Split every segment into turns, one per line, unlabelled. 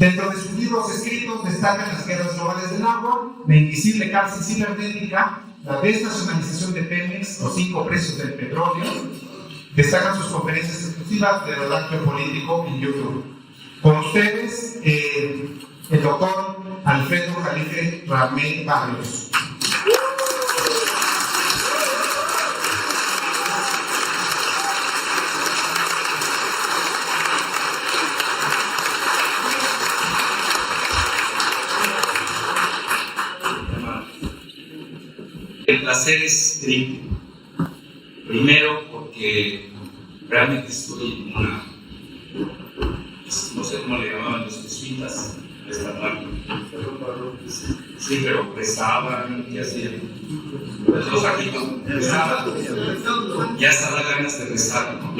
Dentro de sus libros escritos destacan Las guerras globales del agua, La invisible cárcel cibernética, La desnacionalización de Pemex, Los 5 precios del petróleo. Destacan sus conferencias exclusivas de redacto político en YouTube. Con ustedes, el doctor Alfredo Jalife Ramel Barrios.
El placer es triple. Primero, porque realmente estoy en una, no sé cómo le llamaban los jesuitas, esta parte. Sí, pero prestaban y hacían. Los aquí prestaban. Ya hasta da ganas de rezar, ¿no?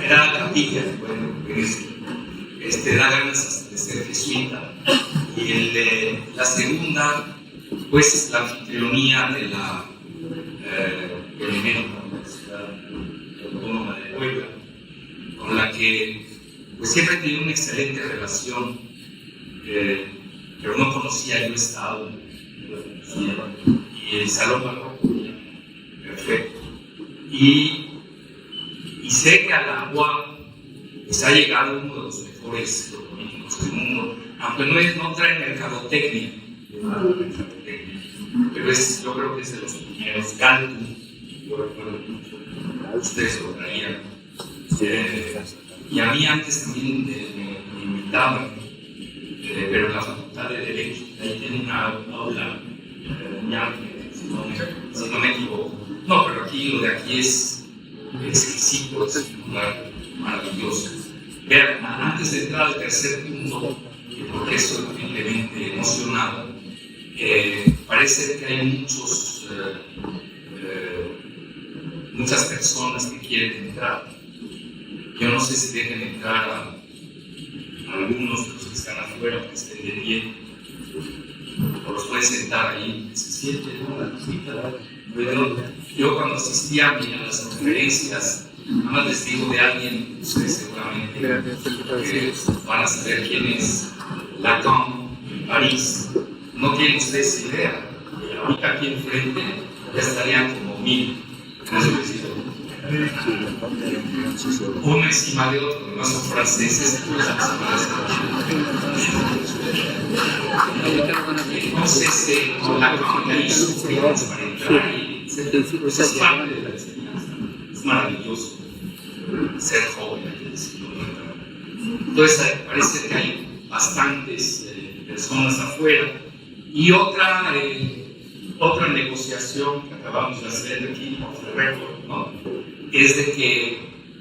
Era la capilla, bueno, da ganas de ser jesuita. Y la segunda, pues la anfitrionía de la Universidad Autónoma de Puebla, con la que pues siempre he tenido una excelente relación, pero no conocía yo Estado, y el Salón Barroco, perfecto. Y sé que a la UAM pues, ha llegado uno de los mejores políticos del mundo, aunque no trae mercadotecnia, pero yo creo que es de los primeros. Galton, yo recuerdo mucho, ustedes lo traían, y a mí antes también me invitaban, pero en la Facultad de Derecho, ahí tiene una aula muy amplia, si no me equivoco. No, pero aquí lo de aquí es exquisito, es un lugar maravilloso. Vean, antes de entrar al tercer punto, porque estoy terriblemente emocionado, parece que hay muchas personas que quieren entrar. Yo no sé si dejen entrar a algunos de los que están afuera, que estén de pie, o los pueden sentar ahí, se sienten, ¿no? Yo cuando asistía a las conferencias, nada más les digo de alguien, ustedes seguramente van a saber quién es, Lacan, en París. No tienen ustedes idea. Ahorita aquí enfrente ya estarían como 1000. Uno encima de otro, además son franceses. Entonces, con la cámara hizo para entrar y esa es parte de la enseñanza. Es maravilloso ser joven. Entonces, parece que hay bastantes personas afuera. Y otra negociación que acabamos de hacer aquí, ¿no? Es de que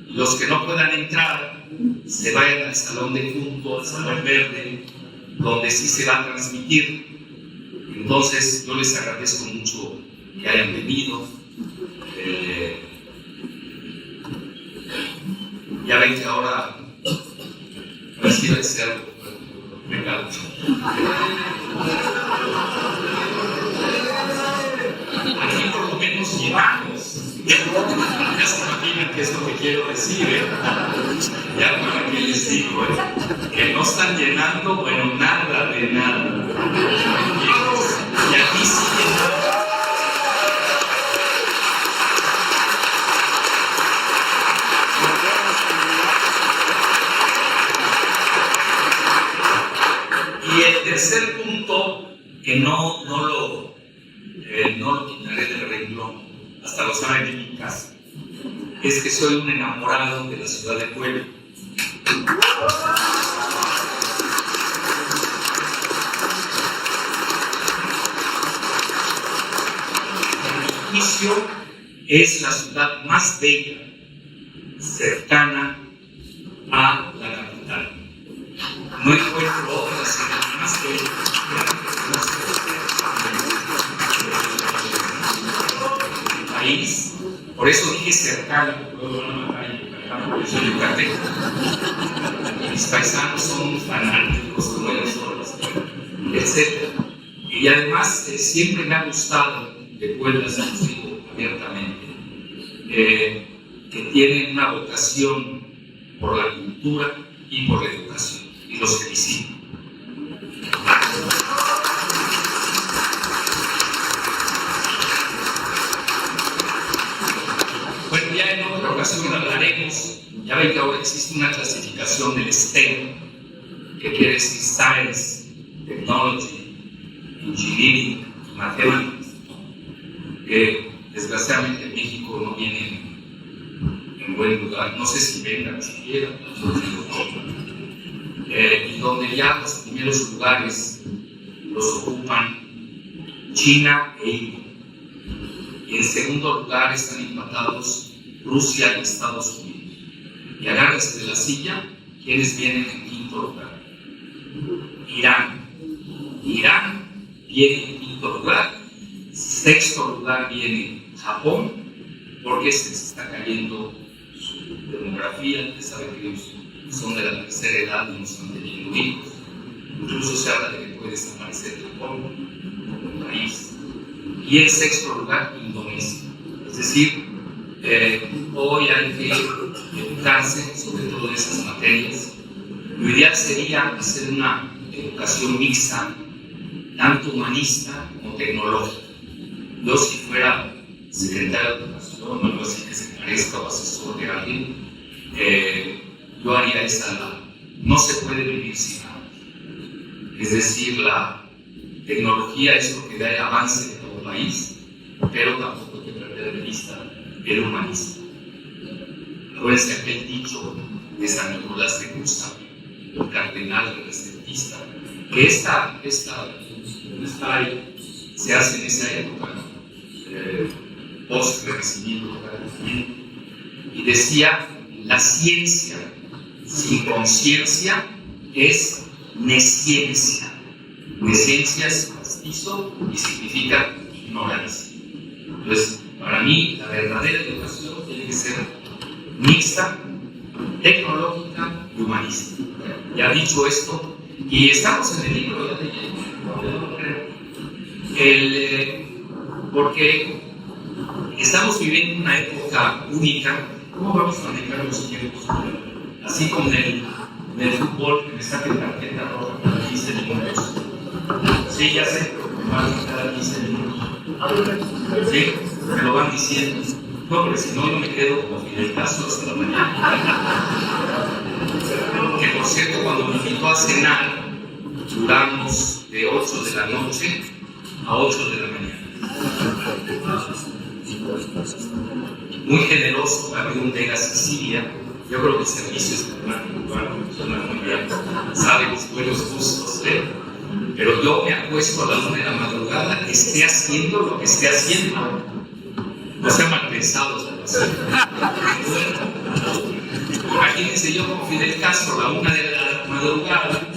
los que no puedan entrar se vayan al salón de junto, al salón verde, donde sí se va a transmitir. Entonces, yo les agradezco mucho que hayan venido. Ya ven que ahora quiero decir algo. Regalo. Aquí por lo menos llegamos. Ya se imaginan qué es lo que quiero decir, Ya para que les digo, que no están llenando, bueno, nada de nada. Y aquí sí llenamos. Y el tercer punto, que no lo quitaré del renglón, hasta lo saben en mi casa, es que soy un enamorado de la ciudad de Puebla. A mi juicio, es la ciudad más bella, cercana a la capital. No encuentro otra ciudad más bella del país. Por eso dije cercana, porque luego van a matar en Yucatán, porque soy yucateco. Mis paisanos son fanáticos como nosotros, etc. Y además siempre me ha gustado de Puebla, se los digo abiertamente, que tienen una vocación por la cultura y por la educación. los felicito. Bueno, ya en otra ocasión hablaremos. Ya ven que ahora existe una clasificación del STEM, que quiere decir Science, Technology, Engineering y Mathematics, que desgraciadamente en México no viene en buen lugar. No sé si vengan siquiera, y donde ya los primeros lugares los ocupan China e India. Y en segundo lugar están empatados Rusia y Estados Unidos. Y agárrense de la silla, ¿quiénes vienen en quinto lugar? Irán. Irán viene en quinto lugar. Sexto lugar viene Japón, porque se está cayendo su demografía. Ustedes saben que ellos son de la tercera edad y no están teniendo hijos. Incluso se habla de que puede desaparecer Japón como país. Y en sexto lugar, Indonesia. Es decir, hoy hay que educarse sobre todo en esas materias. Lo ideal sería hacer una educación mixta, tanto humanista como tecnológica. Yo, si fuera secretario de Educación o algo así que se parezca o asesor de alguien, yo haría esa labor. No se puede vivir sin nada. Es decir, la tecnología es lo que da el avance de todo país, pero tampoco hay que perder de vista el humanismo. Acuérdense aquel dicho de San Nicolás de Cusa, el cardenal renacentista, que esta se hace en esa época, post-renacimiento, y decía: la ciencia sin conciencia es nesciencia. Nesciencia es castizo y significa ignorancia. Entonces, para mí, la verdadera educación tiene que ser mixta, tecnológica y humanista. Ya dicho esto, y estamos en el libro, ya porque estamos viviendo una época única. ¿Cómo vamos a manejar los tiempos? Así como en el fútbol, que me saquen tarjeta roja cada 15 minutos. Sí, ya sé, me van a cada 15 minutos. Sí, me lo van diciendo. No, porque si no, yo me quedo como Fidel Castro hasta la mañana. Que por cierto, cuando me invitó a cenar, duramos de 8 de la noche a 8 de la mañana. Muy generoso, había un Vega Sicilia. Yo creo que el servicio es muy bien, sabe los buenos gustos, pero yo me acuesto a la 1 de la madrugada, esté haciendo lo que esté haciendo. No sean mal pensados. Imagínense, yo como Fidel Castro, a la 1 de la madrugada,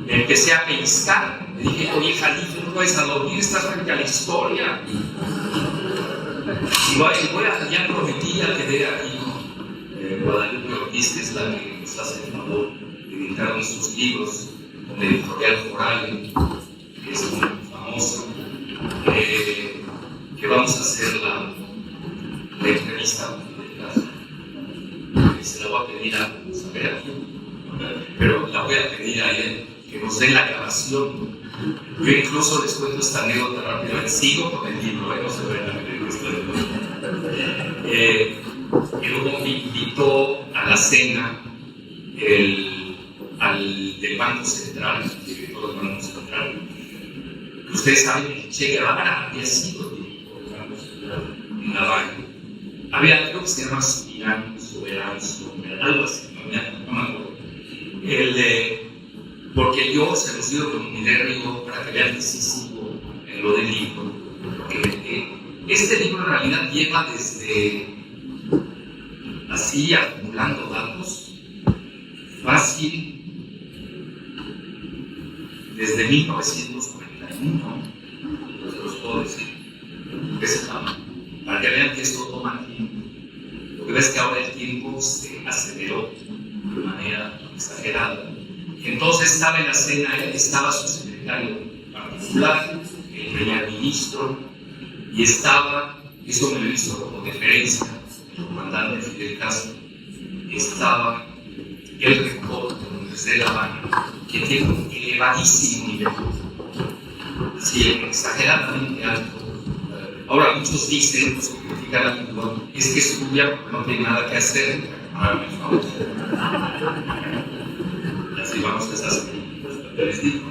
me empecé a pellizcar. Le dije: oye, Jalife, no puedes a dormir, estás frente a la historia. Y ya prometí a que dé aquí con Guadalupe Ortiz, que es la que nos hace el favor de editar nuestros libros, con la editorial Foral, que es muy famosa, que vamos a hacer la entrevista. Se la voy a pedir a saber aquí, pero la voy a pedir a él que nos dé la grabación. Yo incluso les cuento esta anécdota rápida. Sigo con el libro, no se ve la que luego me invitó a la cena del Banco Central, el director del Banco Central. Ustedes saben que Che Guevara había sido director del Banco Central en La Habana. Había algo que se llama soberano, algo así, no me acuerdo. Porque yo se los digo como mi río para que vean decisivo en lo del libro. Porque este libro en realidad lleva desde así acumulando datos fácil desde 1941, se los puedo decir, que se llama, para que vean que esto toma tiempo. Lo que ves es que ahora el tiempo se aceleró de manera exagerada. Entonces estaba en la cena, estaba su secretario particular, el primer ministro, y estaba, eso me lo hizo como deferencia, el comandante Fidel Castro, estaba el rector de la Universidad de La Habana, que tiene un elevadísimo nivel, sí, exageradamente alto. Ahora muchos dicen, pues, que critican a Foucault, es que estudia porque no tiene nada que hacer. Y así vamos a esas les digo.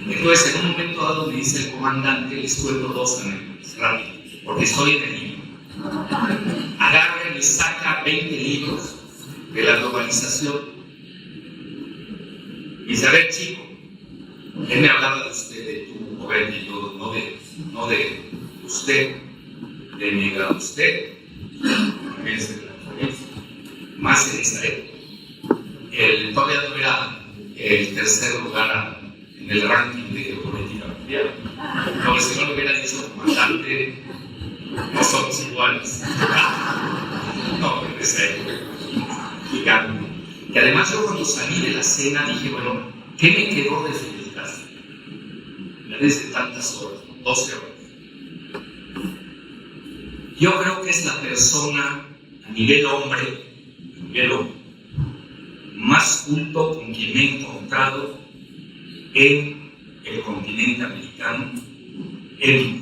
Entonces, en un momento dado me dice el comandante, les cuento 2 anécdotas rápido, porque estoy en el libro. Agarra y saca 20 libros de la globalización. Y dice, a ver, chico, él me hablaba de usted, de tu joven y todo, no de usted, de mi grado usted, más en esta época. Todavía no era el tercer lugar en el ranking de geopolítica mundial. No, si no lo hubiera dicho comandante, no somos iguales. No, en esa época. Y además yo cuando salí de la cena dije, bueno, ¿qué me quedó de Fidel Castro? Desde tantas horas, 12 horas. Yo creo que es la persona a nivel hombre, más culto con quien me he encontrado en el continente americano. Él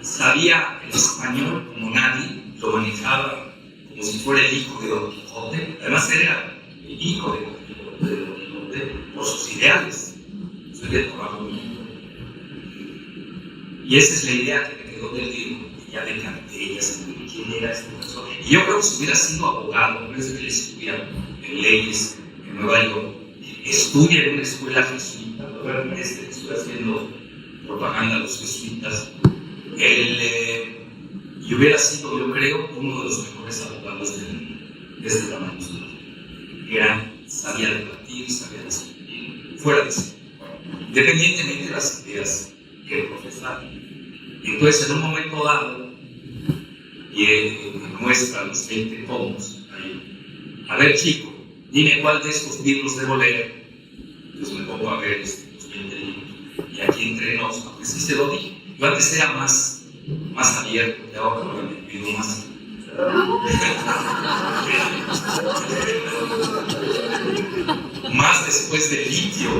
sabía el español como nadie, lo manejaba como si fuera el hijo de Don Quijote. Además era el hijo de Don Quijote por sus ideales. Y esa es la idea que me quedó del libro, ya de cantellas, quién era esta persona. Y yo creo que si hubiera sido abogado, no es que él estudia en leyes en Nueva York, estudia en una escuela jesuita, estoy haciendo propaganda a los jesuitas, y hubiera sido, yo creo, uno de los mejores abogados de este tamaño. Sabía debatir, sabía discutir, fuera de sí, independientemente de las ideas que él profesaba. Entonces, en un momento dado, y él muestra los 20 tomos ahí. A ver, chico, dime cuál de estos libros debo leer. Entonces me pongo a ver los 20 libros. Y aquí entre nos, aunque sí se lo dije, yo antes era más abierto, y ahora me pido más. Más después del litio.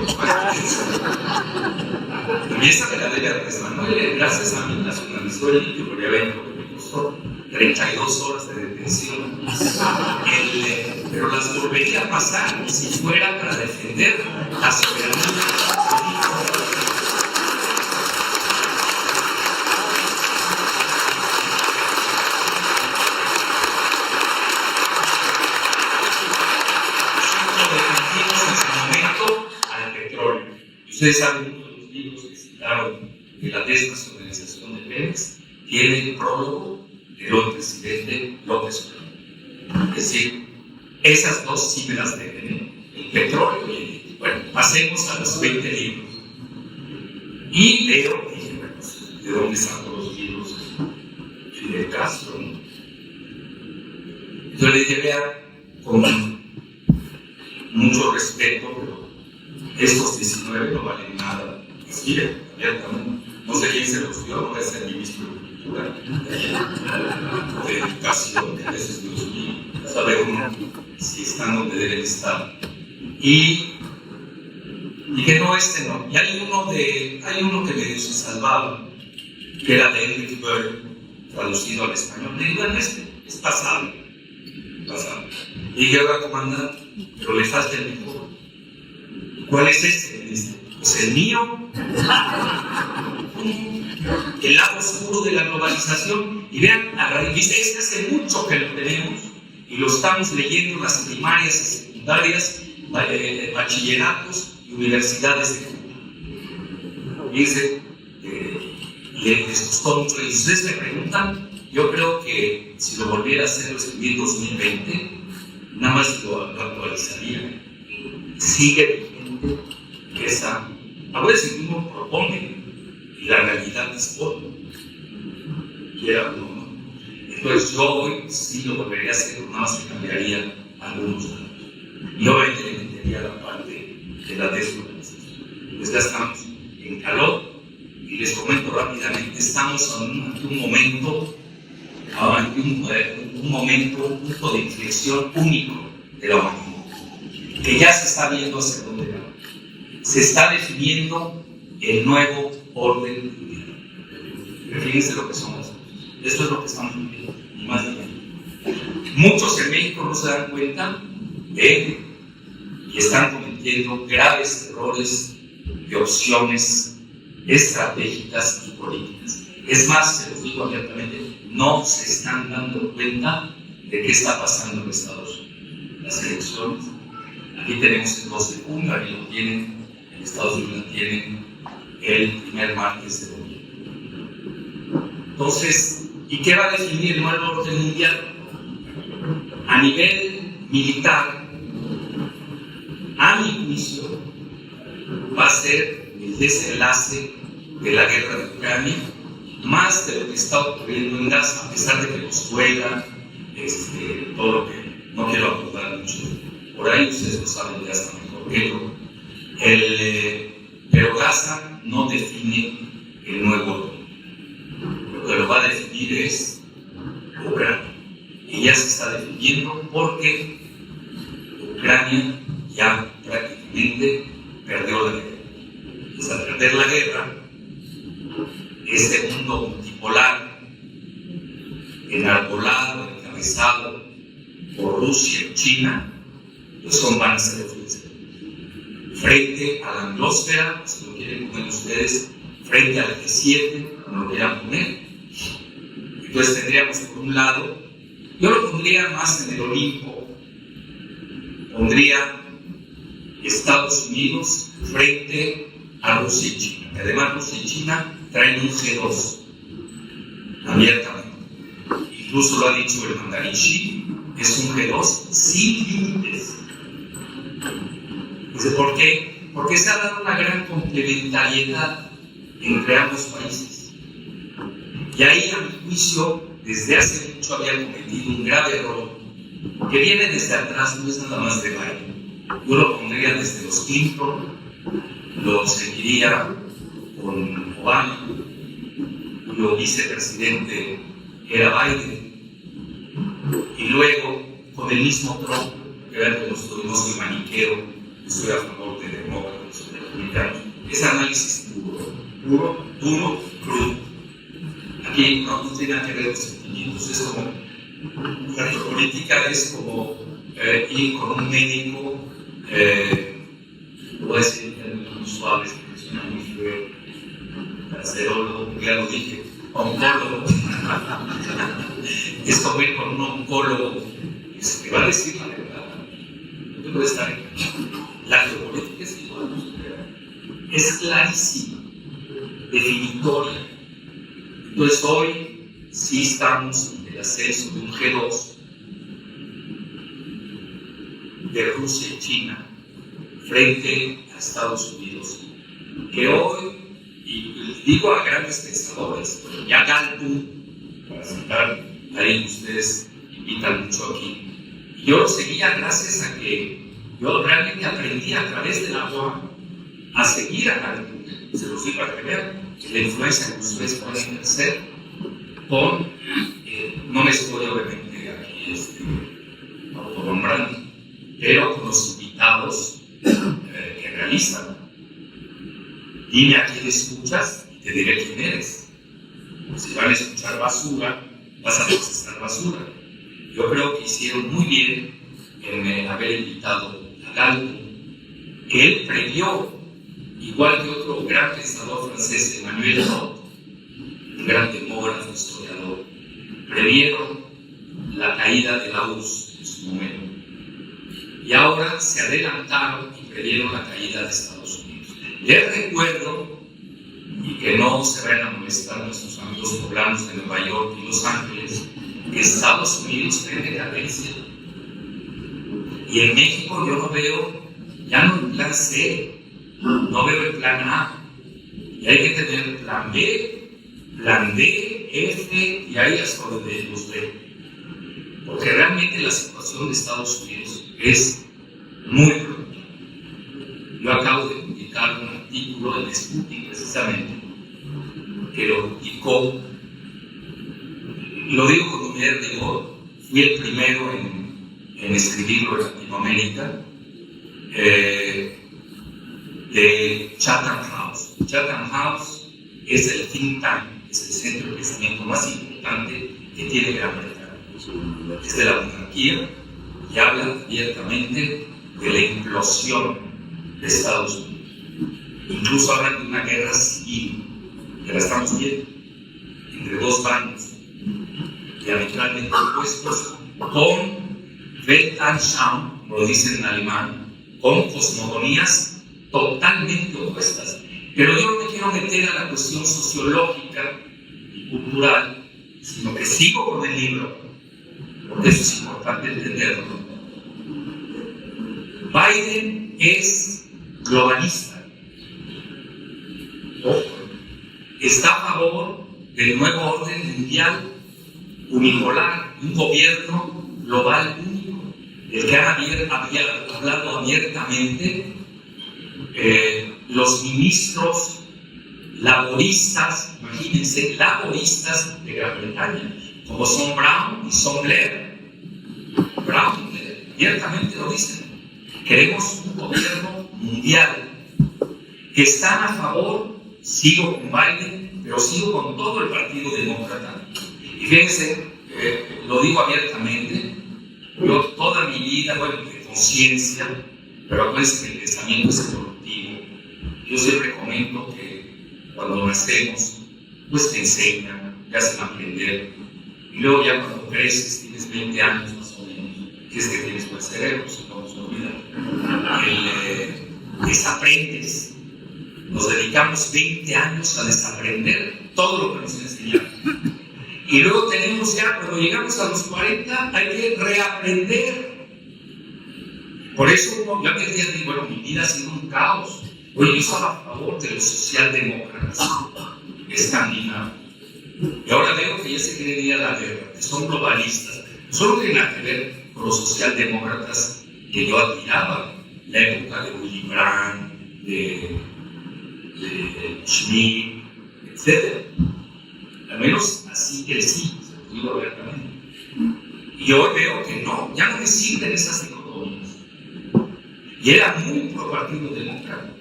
Y esa me la debe a Andrés Manuel, gracias a mí nacionalizó el litio, porque ya ven lo que me costó 32 horas de detención. Pero las volvería a pasar si fuera para defender la soberanía. Ustedes saben, uno de los libros que citaron de la desnacionalización de Pemex tiene el prólogo del hoy presidente López Obrador. Es decir, esas dos sí me las deben, el petróleo y el litio. Bueno, pasemos a los 20 libros. Y veo, dije, bueno, ¿de dónde saco los libros? Fidel Castro, ¿no? Entonces le dije, vea, con mucho respeto, pero estos 19 no valen nada. Sí, abiertamente. No sé quién se los dio, no voy a ser ministro de Cultura, de Educación, que a veces Dios mío, sabe uno si están donde deben estar. Y que no, no. Y hay uno que medio se salvaba, que era de Enric Böll, traducido al español. Le digo, es pasable. Y yo era comandante, pero le falta el mejor. ¿Cuál es este? Pues el mío. El lado oscuro de la globalización. Y vean, dice, este hace mucho que lo tenemos y lo estamos leyendo en las primarias y secundarias, bachilleratos y universidades de Cuba. Y dice, les gustó mucho. Y ustedes me preguntan, yo creo que si lo volviera a hacer, lo escribí en 2020, nada más lo actualizaría. Sigue que esa, a veces uno propone y la realidad dispone. Quiera uno, ¿no? Entonces yo hoy sí lo volvería a hacer, nada más que cambiaría algunos datos. Y obviamente le metería la parte de la desglobalización. Pues ya estamos en calor y les comento rápidamente, estamos ante un momento, un punto de inflexión único de la humanidad. que ya se está viendo hacia dónde va. Se está definiendo el nuevo orden mundial. Fíjense lo que somos. Esto es lo que estamos viviendo, ni más ni menos. Muchos en México no se dan cuenta de que están cometiendo graves errores de opciones estratégicas y políticas. Es más, se los digo abiertamente, no se están dando cuenta de qué está pasando en Estados Unidos. Las elecciones, aquí tenemos el 2 de junio, aquí lo tienen, en Estados Unidos tienen el primer martes de noviembre. Entonces, ¿y qué va a definir el nuevo orden mundial? A nivel militar, a mi juicio, va a ser el desenlace de la guerra de Ucrania, más de lo que está ocurriendo en Gaza, a pesar de que nos duela, todo lo que no quiero abordar mucho. Por ahí ustedes lo saben ya hasta mejor que yo. Pero Gaza no define el nuevo orden. Lo que lo va a definir es Ucrania. Y ya se está definiendo porque Ucrania ya prácticamente perdió la guerra. Pues al perder la guerra, este mundo multipolar, enarbolado, encabezado por Rusia y China, pues van a ser ofensivos. Frente a la anglósfera, si lo quieren poner ustedes, frente al G7, como lo quieran poner. Entonces tendríamos por un lado, yo lo pondría más en el Olimpo, pondría Estados Unidos frente a Rusia y China. Además, Rusia y China traen un G2 abiertamente. Incluso lo ha dicho el mandarín Xi, es un G2 sin límites. ¿Por qué? Porque se ha dado una gran complementariedad entre ambos países. Y ahí, a mi juicio, desde hace mucho había cometido un grave error que viene desde atrás, no es nada más de Biden. Yo lo pondría desde los Clinton, lo seguiría con Obama, cuyo vicepresidente era Biden, y luego con el mismo Trump, que vean que no soy maniqueo, estoy a favor de demócratas, de republicanos. Es análisis duro, crudo. Aquí no tiene nada que ver con sentimientos, es como la política es como ir con un médico, voy a decir en términos muy suaves, porque suena muy feo, carcerólogo, ya lo dije, oncólogo. Es como ir con un oncólogo que va a decir la verdad. No te puedes estar engañando. La geopolítica es igual, es clarísima, definitoria. Entonces hoy sí estamos en el ascenso de un G2 de Rusia y China frente a Estados Unidos, que hoy, y digo a grandes pensadores, ya Galton, para citar, ahí ustedes invitan mucho aquí, y yo lo seguía gracias a que yo realmente aprendí a través de la UAM a seguir a Galton. Se los digo a que vean la influencia que ustedes pueden ejercer con, no me estoy obviamente aquí autonombrando, pero con los invitados que realizan. Dime a quién escuchas y te diré quién eres. Si van a escuchar basura, vas a procesar basura. Yo creo que hicieron muy bien en haber invitado a Galton, que él previó, igual que otro gran pensador francés, Emmanuel Roth, un gran demógrafo, historiador, previeron la caída de la URSS en su momento. Y ahora se adelantaron y previeron la caída de Estados Unidos. Les recuerdo, y que no se vayan a molestar nuestros amigos poblanos de Nueva York y Los Ángeles, que Estados Unidos está en decadencia. Y en México yo no veo, ya no el plan C, no veo el plan A. Y hay que tener plan B, plan D, F, y ahí hasta donde los ve. Porque realmente la situación de Estados Unidos es muy preocupante. Yo acabo de publicar un artículo en Sputnik, precisamente, que lo publicó, lo digo con humildad, digo, fui el primero en escribirlo en Latinoamérica, de Chatham House. Chatham House es el think tank, es el centro de pensamiento más importante que tiene Gran Bretaña. Es de la monarquía y habla abiertamente de la implosión de Estados Unidos. Incluso hablan de una guerra civil, que la estamos viendo, entre dos bandos diametralmente opuestos, con Weltanschauung, como lo dicen en alemán, con cosmogonías totalmente opuestas. Pero yo no me quiero meter a la cuestión sociológica y cultural, sino que sigo con el libro, porque eso es importante entenderlo. Biden es globalista. Está a favor del nuevo orden mundial unipolar, un gobierno global único, del que había hablado abiertamente los ministros laboristas, imagínense, laboristas de Gran Bretaña, como son Brown y son Blair. Brown y Blair abiertamente lo dicen. Queremos un gobierno mundial que están a favor, sigo con Biden, pero sigo con todo el Partido Demócrata. Y fíjense, lo digo abiertamente, yo toda mi vida, bueno, de conciencia, pero acuérdense que el pensamiento es evolutivo. Yo siempre comento que cuando nacemos, pues te enseñan, te hacen aprender, y luego ya cuando creces, tienes 20 años más o menos, que es que tienes buen cerebro, si no nos olvida, desaprendes. Nos dedicamos 20 años a desaprender todo lo que nos enseñaron. Y luego tenemos ya, cuando llegamos a los 40, hay que reaprender. Por eso yo me decía, bueno, mi vida ha sido un caos. Oye, yo estaba a favor de los socialdemócratas escandinavos. Y ahora veo que ya se quieren ir a la guerra, que son globalistas. Solo tienen nada que ver con los socialdemócratas que yo admiraba. La época de Willy Brandt, de Schmidt, etc. Al menos así crecí, se lo digo abiertamente. Y hoy veo que no, ya no me sirven esas dicotomías. Y era muy pro Partido Demócrata,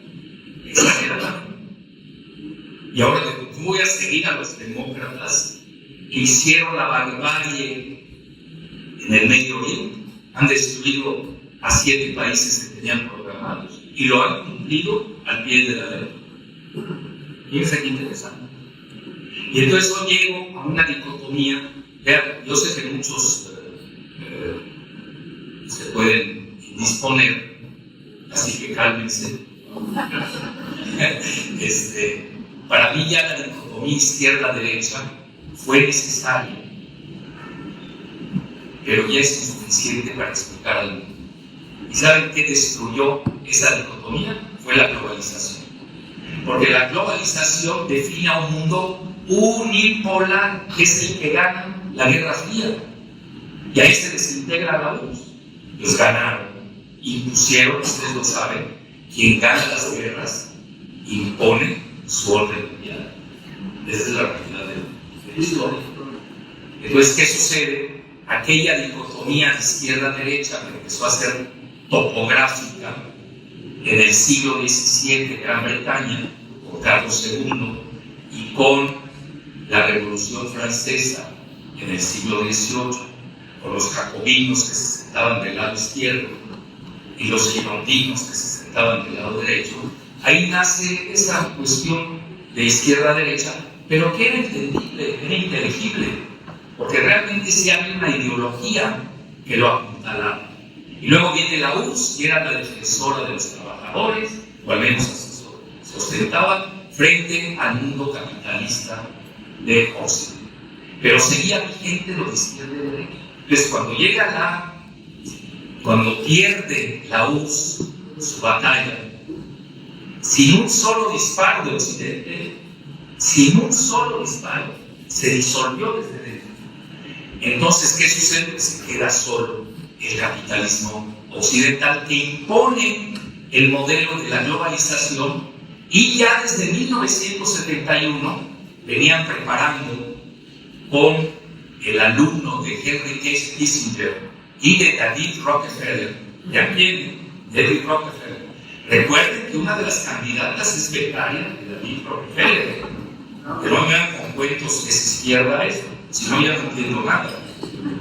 exageradamente. Y ahora voy a seguir a los demócratas que hicieron la barbarie en el Medio Oriente. Han destruido a 7 países que tenían programados y lo han cumplido al pie de la letra. Fíjense qué interesante. Y entonces yo llego a una dicotomía. Vean, yo sé que muchos se pueden disponer, así que cálmense. Para mí ya la dicotomía izquierda-derecha fue necesaria, pero ya es insuficiente para explicar al mundo. ¿Y saben qué destruyó esa dicotomía? Fue la globalización. Porque la globalización define a un mundo unipolar, que es el que gana la Guerra Fría. Y ahí se desintegra la URSS. Los ganaron, impusieron, ustedes lo saben, quien gana las guerras impone su orden mundial. Esa es la realidad de la historia. Entonces, ¿qué sucede? Aquella dicotomía izquierda-derecha que empezó a ser topográfica en el siglo XVII en Gran Bretaña, con Carlos II, y con la Revolución Francesa en el siglo XVIII, con los jacobinos que se sentaban del lado izquierdo y los girondinos que se sentaban del lado derecho. Ahí nace esa cuestión de izquierda-derecha, pero que era entendible, era inteligible, porque realmente sí había una ideología que lo apuntalaba. Y luego viene la URSS, que era la defensora de los trabajadores, o al menos así se ostentaba, frente al mundo capitalista de Occidente. Pero seguía vigente lo de izquierda y derecha. Entonces, cuando pierde la URSS su batalla, sin un solo disparo de Occidente, sin un solo disparo, se disolvió desde dentro. Entonces, ¿qué sucede? Se queda solo el capitalismo occidental, que impone el modelo de la globalización, y ya desde 1971 venían preparando con el alumno de Henry Kissinger y de David Rockefeller, David Rockefeller. Recuerden que una de las candidatas es becaria de David Rockefeller. Que no me hagan con cuentos que es izquierda eso, si no ya no entiendo nada.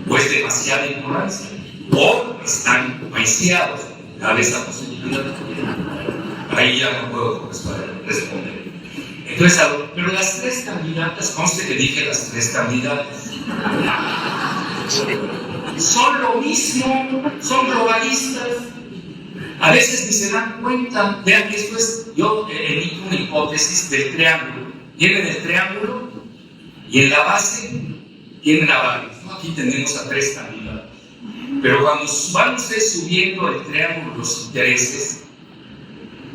O es demasiada ignorancia, o están maiciados. Cabe esa posibilidad. Ahí ya no puedo responder. Entonces, pero las tres candidatas, conste que dije las tres candidatas, son lo mismo, son globalistas. A veces ni se dan cuenta. Vean que esto es, yo emito una hipótesis del triángulo. Tienen el triángulo y en la base tienen a varios. ¿No? Aquí tenemos a tres candidatos. Pero cuando van ustedes subiendo el triángulo, los intereses,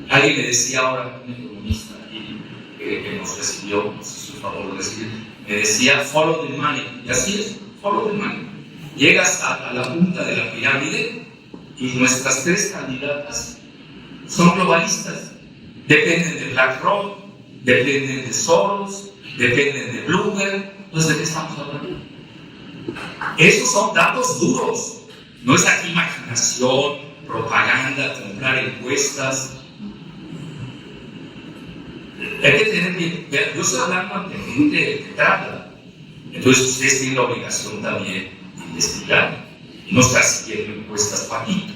alguien le decía ahora, un economista aquí, que nos recibió, nos hizo el favor de recibir, me decía, follow the money. Y así es, follow the money. Llegas a la punta de la pirámide y nuestras tres candidatas son globalistas. Dependen de BlackRock, dependen de Soros, dependen de Bloomberg. Entonces, ¿de qué estamos hablando? Esos son datos duros. No es aquí imaginación, propaganda, comprar encuestas. Hay que tener que... Yo estoy hablando ante gente que trata. Entonces, ustedes tienen la obligación también de investigar. Y no estar siguiendo encuestas patito.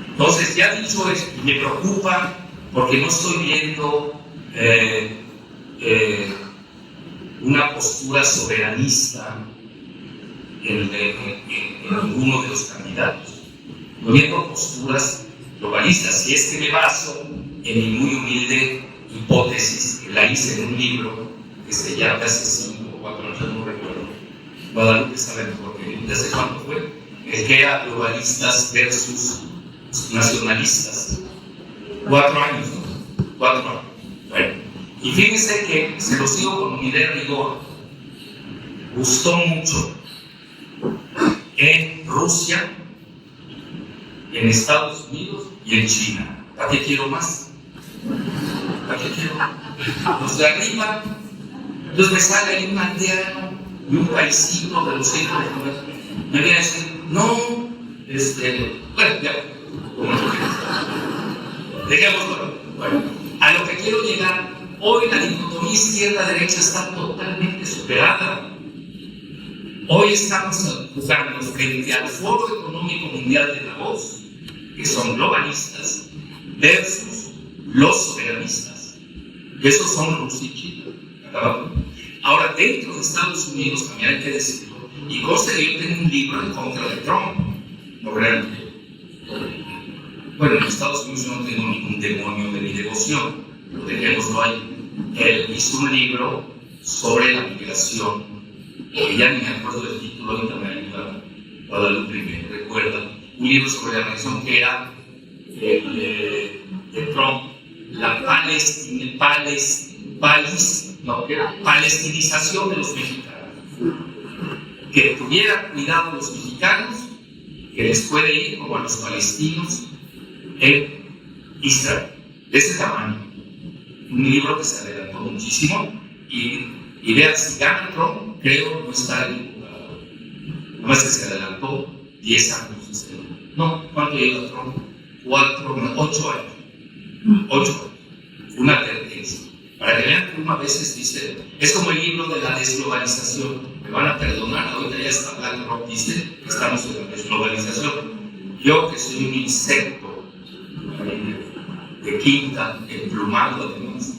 Entonces, ya dicho esto, me preocupa porque no estoy viendo una postura soberanista en ninguno de los candidatos. Estoy viendo posturas globalistas. Si es que me baso en mi muy humilde hipótesis, que la hice en un libro que se llama hace 5 o 4 años, no recuerdo. Guadalupe sabe mejor que yo. ¿Desde cuándo fue? El que era globalistas versus nacionalistas. 4 años, ¿no? 4 años. Bueno, y fíjense que se los digo con unidad de rigor. Gustó mucho en Rusia, en Estados Unidos y en China. ¿Para qué quiero más? ¿Para qué quiero? Los de arriba. Entonces me sale ahí un aldeano y un paisito de los centros. Me viene a decir, no, bueno, ya, dejémoslo. Bueno, a lo que quiero llegar, hoy la dicotomía izquierda-derecha está totalmente superada. Hoy estamos jugando frente al Foro Económico Mundial de Davos, que son globalistas, versus los soberanistas. Esos son Rusia y China. Ahora, dentro de Estados Unidos, también hay que decirlo, y conste que yo tengo un libro en contra de Trump, no crean. Bueno, en Estados Unidos yo no tengo ningún demonio de mi devoción, lo dejémoslo ahí. Él hizo un libro sobre la migración, que ya ni me acuerdo del título, ahorita me ayuda Guadalupe y me recuerda, un libro sobre la migración que era de Trump, la palestinización de los mexicanos. Que tuviera cuidado los mexicanos, que les puede ir como a los palestinos en Israel, de ese tamaño. Un libro que se adelantó muchísimo y vean, si gana Trump, creo no está ahí. Nada más que se adelantó 10 años. No, ¿cuánto lleva Trump? 8 años. 8 años. Una tendencia. Para que vean que uno a veces dice, es como el libro de la desglobalización. Me van a perdonar, ahorita ya está BlackRock, dice que estamos en la desglobalización. Yo que soy un insecto de quinta, emplumado además,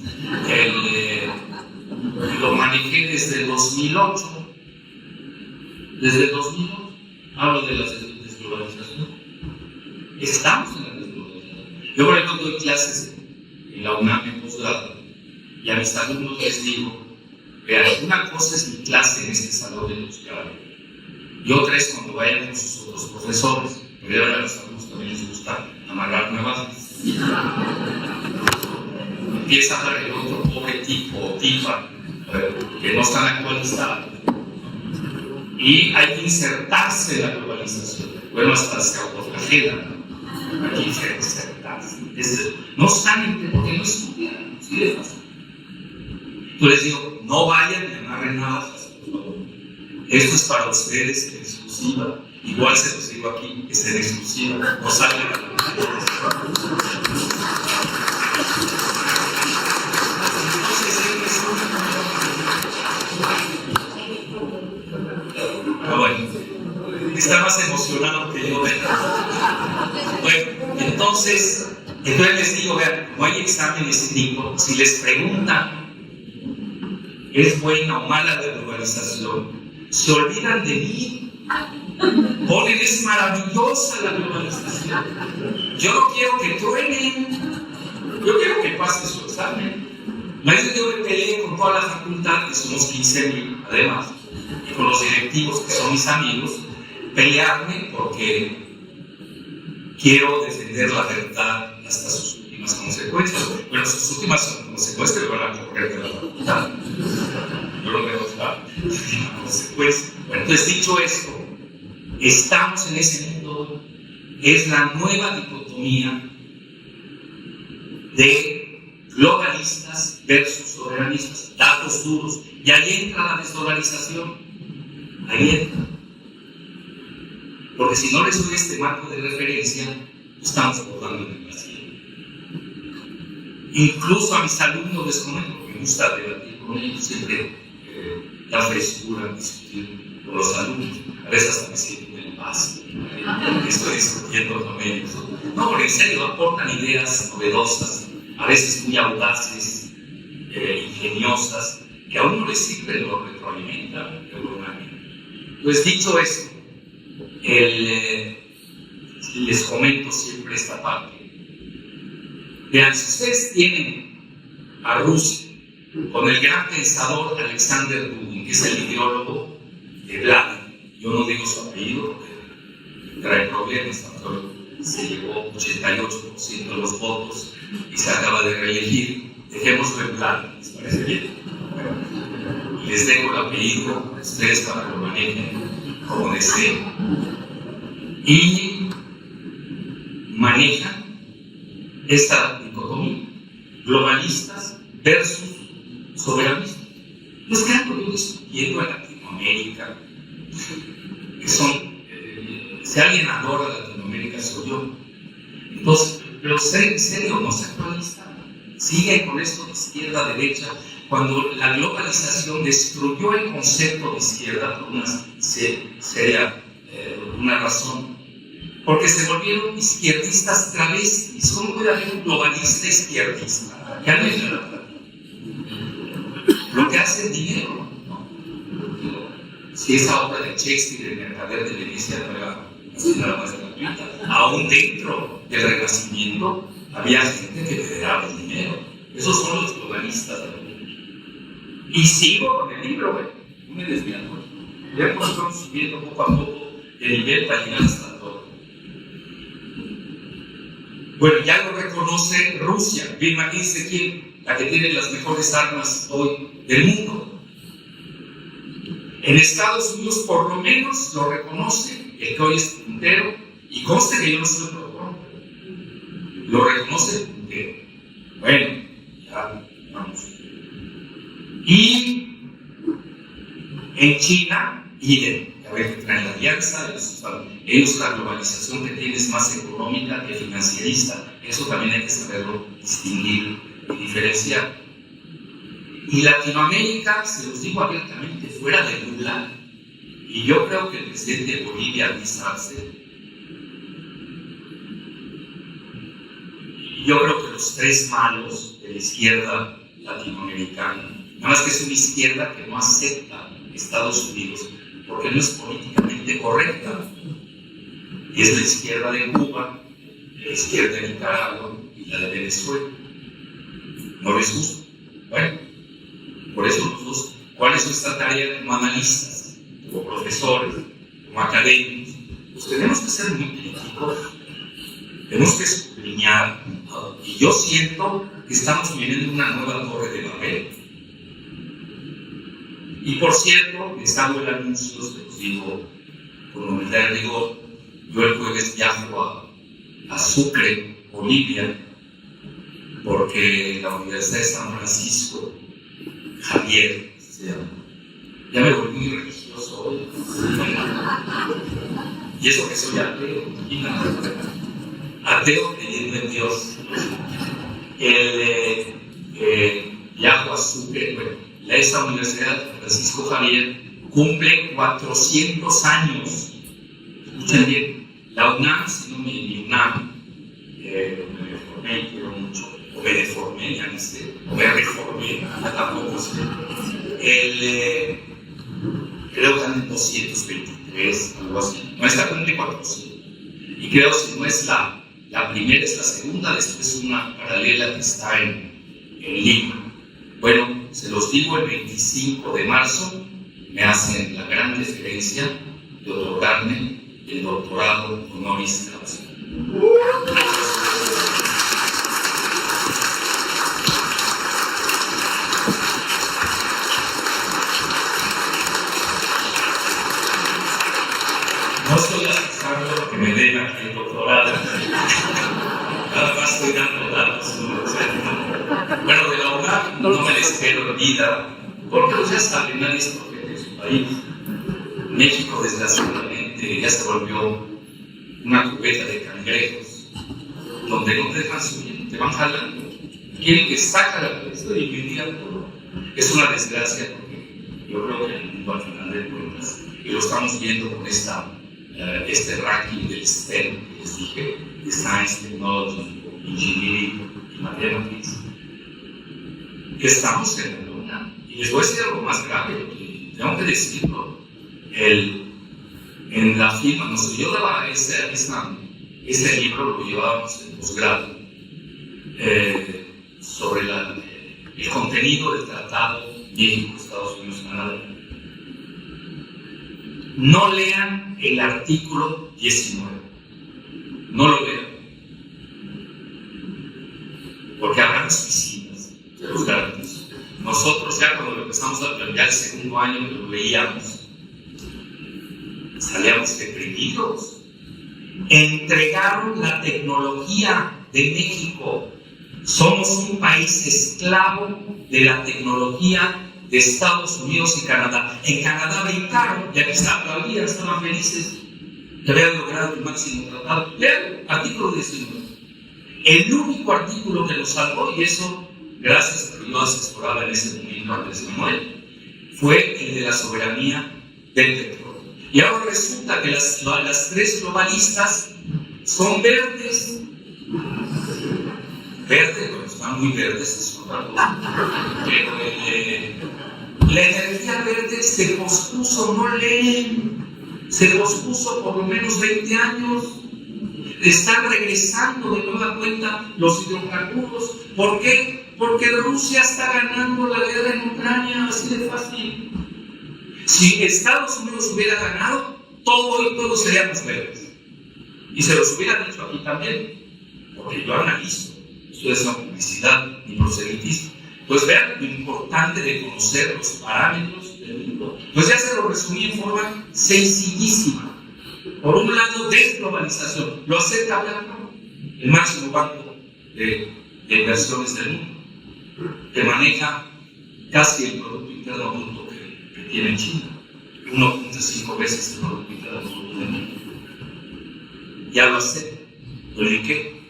lo manejé desde el 2008. Desde el 2008 hablo de la desglobalización. Estamos en la desglobalización. Yo por ejemplo doy clases en la UNAM en posgrado y a mis alumnos les digo, vean, una cosa es mi clase en este salón de posgrado y otra es cuando vayan con sus otros profesores, pero ahora a los alumnos también les gusta amarrar navajas. Empieza a hablar el otro pobre tipo o tipa que no están actualizados y hay que insertarse en la globalización. Bueno, hasta se autoflagelan, ¿no? Hay que insertarse. No están porque no estudian, ¿sí les pasa? Yo les digo, no vayan y amarren navajas, por favor. Esto es para ustedes en exclusiva. Igual se los digo aquí, es en exclusiva. No salgan a la bueno, está más emocionado que yo. Bueno, entonces les digo, vean, como hay examen escrito, si les preguntan ¿es buena o mala la globalización? Se olvidan de mí. Ponen, es maravillosa la globalización. Yo no quiero que truenen. Yo quiero que pase su examen. Nadie yo me peleé con toda la facultad, que somos 15,000 además, y con los directivos que son mis amigos, pelearme porque quiero defender la verdad hasta sus últimas consecuencias. Bueno, sus últimas consecuencias lo van a correr de la facultad. Yo lo veo la última consecuencia. Bueno, entonces, dicho esto, estamos en ese mundo. Es la nueva dicotomía de globalistas versus soberanistas, datos duros, y ahí entra la desdolarización, ahí entra. Porque si no les doy este marco de referencia, estamos votando en el vacío. Incluso a mis alumnos les comento, porque me gusta debatir con ellos, siempre da frescura discutir con los alumnos, a veces hasta me siento en paz, estoy discutiendo con ellos. No, porque en serio aportan ideas novedosas, a veces muy audaces, ingeniosas, que a uno le sirve, lo retroalimenta. Pues dicho esto, les comento siempre esta parte. Vean, si ustedes tienen a Rusia con el gran pensador Alexander Dugin, que es el ideólogo de Vladimir, yo no digo su apellido porque trae problemas, se llevó 88% de los votos y se acaba de reelegir. Dejémoslo en Vladimir, ¿les parece bien? Bueno, les dejo el apellido a ustedes para que lo manejen como deseen. Y manejan esta dicotomía, globalistas versus soberanistas. Los que ando yo discutiendo en Latinoamérica, que son, si alguien adora Latinoamérica soy yo. Entonces, pero en serio, no se actualiza. Sigue con esto de izquierda, derecha, cuando la globalización destruyó el concepto de izquierda por una seria una razón, porque se volvieron izquierdistas travestis. ¿Cómo puede haber un globalista izquierdista? Ya no es verdad. Lo que hace el dinero, ¿no? Si esa obra de Shakespeare, el mercader de Venecia, no era nada más gratuita, aún dentro del Renacimiento había gente que federaba el dinero. Esos son los globalistas. Y sigo con el libro, no me desviando. Ya estamos subiendo poco a poco el nivel para llegar hasta todo. Bueno, ya lo reconoce Rusia. Bien, imagínense quién, la que tiene las mejores armas hoy del mundo. En Estados Unidos, por lo menos, lo reconoce el que hoy es puntero, y conste que yo no soy pro, lo reconoce el puntero. Bueno, ya vamos. Y en China, idem. A ver, que traen la alianza, ellos la globalización que tienen es más económica que financierista. Eso también hay que saberlo distinguir y diferenciar. Y Latinoamérica, se los digo abiertamente, fuera de Lula, y yo creo que el presidente de Bolivia, Luis Arce, yo creo que los tres malos de la izquierda latinoamericana, nada más que es una izquierda que no acepta Estados Unidos, porque no es políticamente correcta, y es la izquierda de Cuba, la izquierda de Nicaragua y la de Venezuela. No les gusta. Bueno, por eso los dos, ¿cuál es nuestra tarea como analistas, como profesores, como académicos? Pues tenemos que ser muy críticos, tenemos que escudriñar, y yo siento que estamos viviendo una nueva torre de Babel. Y por cierto, les hago el anuncio, se los digo con humildad, digo, yo el jueves viajo a Sucre, Bolivia, porque la Universidad de San Francisco, Javier, ya me volví muy religioso soy. Y eso que soy ateo, imagínate. Ateo creyendo en Dios. Yahua Sucre, bueno, esta Universidad Francisco Javier cumple 400 años. Escuchen bien, la UNAM, si no mi UNAM, me reformé y quiero mucho, o me deformé, ya no sé, o me reformé, tampoco sé. Creo que están en 223, algo así. No, esta cumple 400. Y creo, si no es la primera, es la segunda, después una paralela que está en Lima. Bueno, se los digo, el 25 de marzo me hacen la gran deferencia de otorgarme el doctorado honoris causa. No estoy aceptando lo que me den aquí el doctorado. Nada más estoy dando datos. Bueno, de la UNAM no me les espero vida, porque ya saben, nadie es profeta de su país. México, desgraciadamente, ya se volvió una cubeta de cangrejos, donde no te dejan subir, te van jalando. Quieren que saca la cabeza y bendiga todo. Es una desgracia, porque yo creo que el mundo, al final de cuentas, y lo estamos viendo con este ranking del STEM que les dije, de Science, Technology, Engineering y Mathematics, que estamos en la luna. Y les voy a decir algo más grave, que tengo que decirlo. En la firma, no sé, yo daba este libro, lo llevábamos en posgrado, sobre el contenido del tratado México, Estados Unidos, Canadá. No lean el artículo 19, no lo lean, porque habrán suicidas, se los garantizo. Nosotros ya cuando lo empezamos a planear el segundo año que lo leíamos, salíamos deprimidos. Entregaron la tecnología de México. Somos un país esclavo de la tecnología de Estados Unidos y Canadá. En Canadá brincaron, y aquí aplaudían, estaban felices que habían logrado el máximo tratado. Vean, artículo 19. El único artículo que nos salvó, y eso gracias a que yo asesoraba en ese momento antes de morir, fue el de la soberanía del petróleo. Y ahora resulta que las tres globalistas son verdes. Verdes, bueno, están muy verdes, es otra cosa. Pero la energía verde se pospuso, no leen, se pospuso por lo menos 20 años. Están regresando de nueva cuenta los hidrocarburos. ¿Por qué? Porque Rusia está ganando la guerra en Ucrania, así de fácil. Si Estados Unidos hubiera ganado, todos seríamos verdes. Y se los hubiera dicho aquí también, porque yo analizo. Esto es una publicidad ni proselitismo. Pues vean lo importante de conocer los parámetros del mundo. Pues ya se lo resumí en forma sencillísima. Por un lado, desglobalización. Lo acepta Blanco, el máximo banco de inversiones del mundo, que maneja casi el Producto Interno Bruto que tiene China, 1.5 veces el Producto Interno Bruto del mundo. Ya lo acepta. ¿Pero en qué?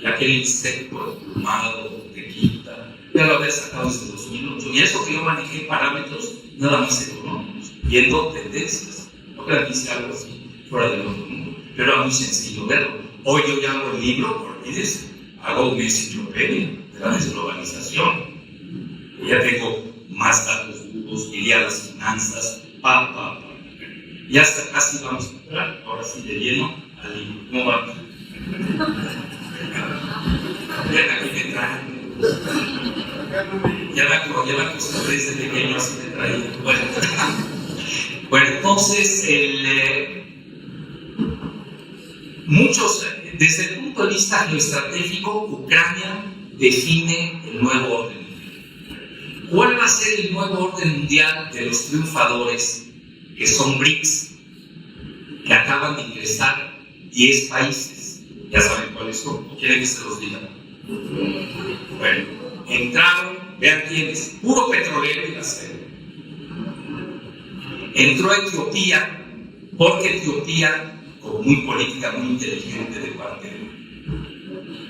Ya que el insecto plumado de quinta, ya lo había sacado desde 2008. Y eso que yo manejé parámetros nada más económicos, viendo tendencias. No crean que hice algo así fuera del otro mundo, pero era muy sencillo verlo. Hoy yo ya hago el libro, olvídese, hago una enciclopedia de la desglobalización. Ya tengo más datos duros, iría a las finanzas, y hasta casi vamos a entrar, ahora sí de lleno, al libro. ¿Cómo va? Vean aquí me traen. Ya la acostumbré desde pequeño, así me traía. Bueno, entonces, muchos, desde el punto de vista geoestratégico, Ucrania define el nuevo orden mundial. ¿Cuál va a ser el nuevo orden mundial de los triunfadores, que son BRICS, que acaban de ingresar 10 países? Ya saben cuáles son, ¿o quieren que se los diga? Bueno, entraron, vean quiénes, puro petrolero y acero. Entró a Etiopía porque Etiopía, como muy política, muy inteligente de parte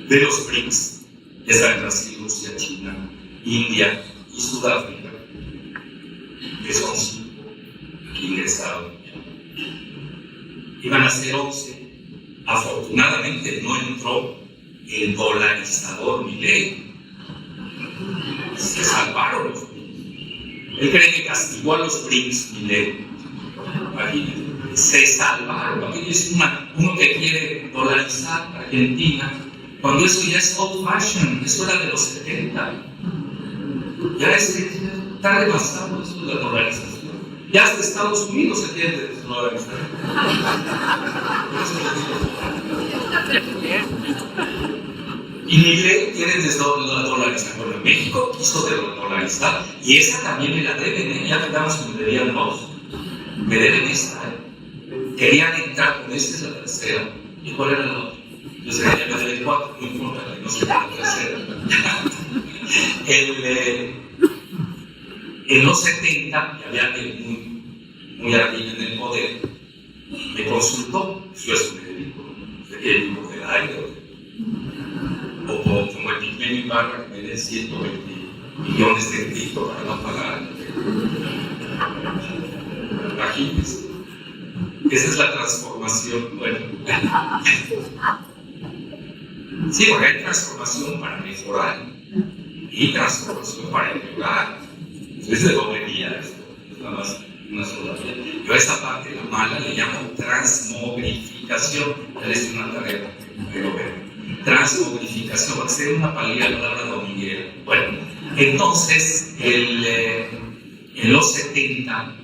de los BRICS, ya saben, Brasil, Rusia, China, India y Sudáfrica, que son 5 que ingresaron, iban a ser 11. Afortunadamente no entró el dolarizador Milei. Se salvaron los BRICS. Él cree que castigó a los BRICS Milei. Se salvaron. Aquí es uno que quiere dolarizar Argentina, cuando eso ya es old fashion, eso era de los 70. Ya está demasiado eso de la dolarización. Ya hasta Estados Unidos se quiere desdolarizar. Y Milei quiere desdolarizar. Bueno, México quiso desdolarizar. Y esa también me la deben, ¿eh? Ya quedamos que me debían 2. Me deben esta, ¿eh? Querían entrar con esta, es la tercera. ¿Y cuál era la otra? Yo sé que ya me deben 4, no importa, que no sea la tercera. En los 70, que había alguien muy arriba en el poder, me consultó, yo eso me dedico, de que vivo del aire, o como el Pigmenio Ibarra, que me dé 120 millones de crédito para no pagar. Imagínense. Esa es la transformación. Bueno, sí, porque hay transformación para mejorar y transformación para empeorar. Es de doble vía esto, es nada más una sola vía. Yo a esa parte, la mala, le llamo transmogrificación. Ya les di una tarea, pero transmogrificación, va a ser una palabra dominguera. Bueno, entonces, en los 70,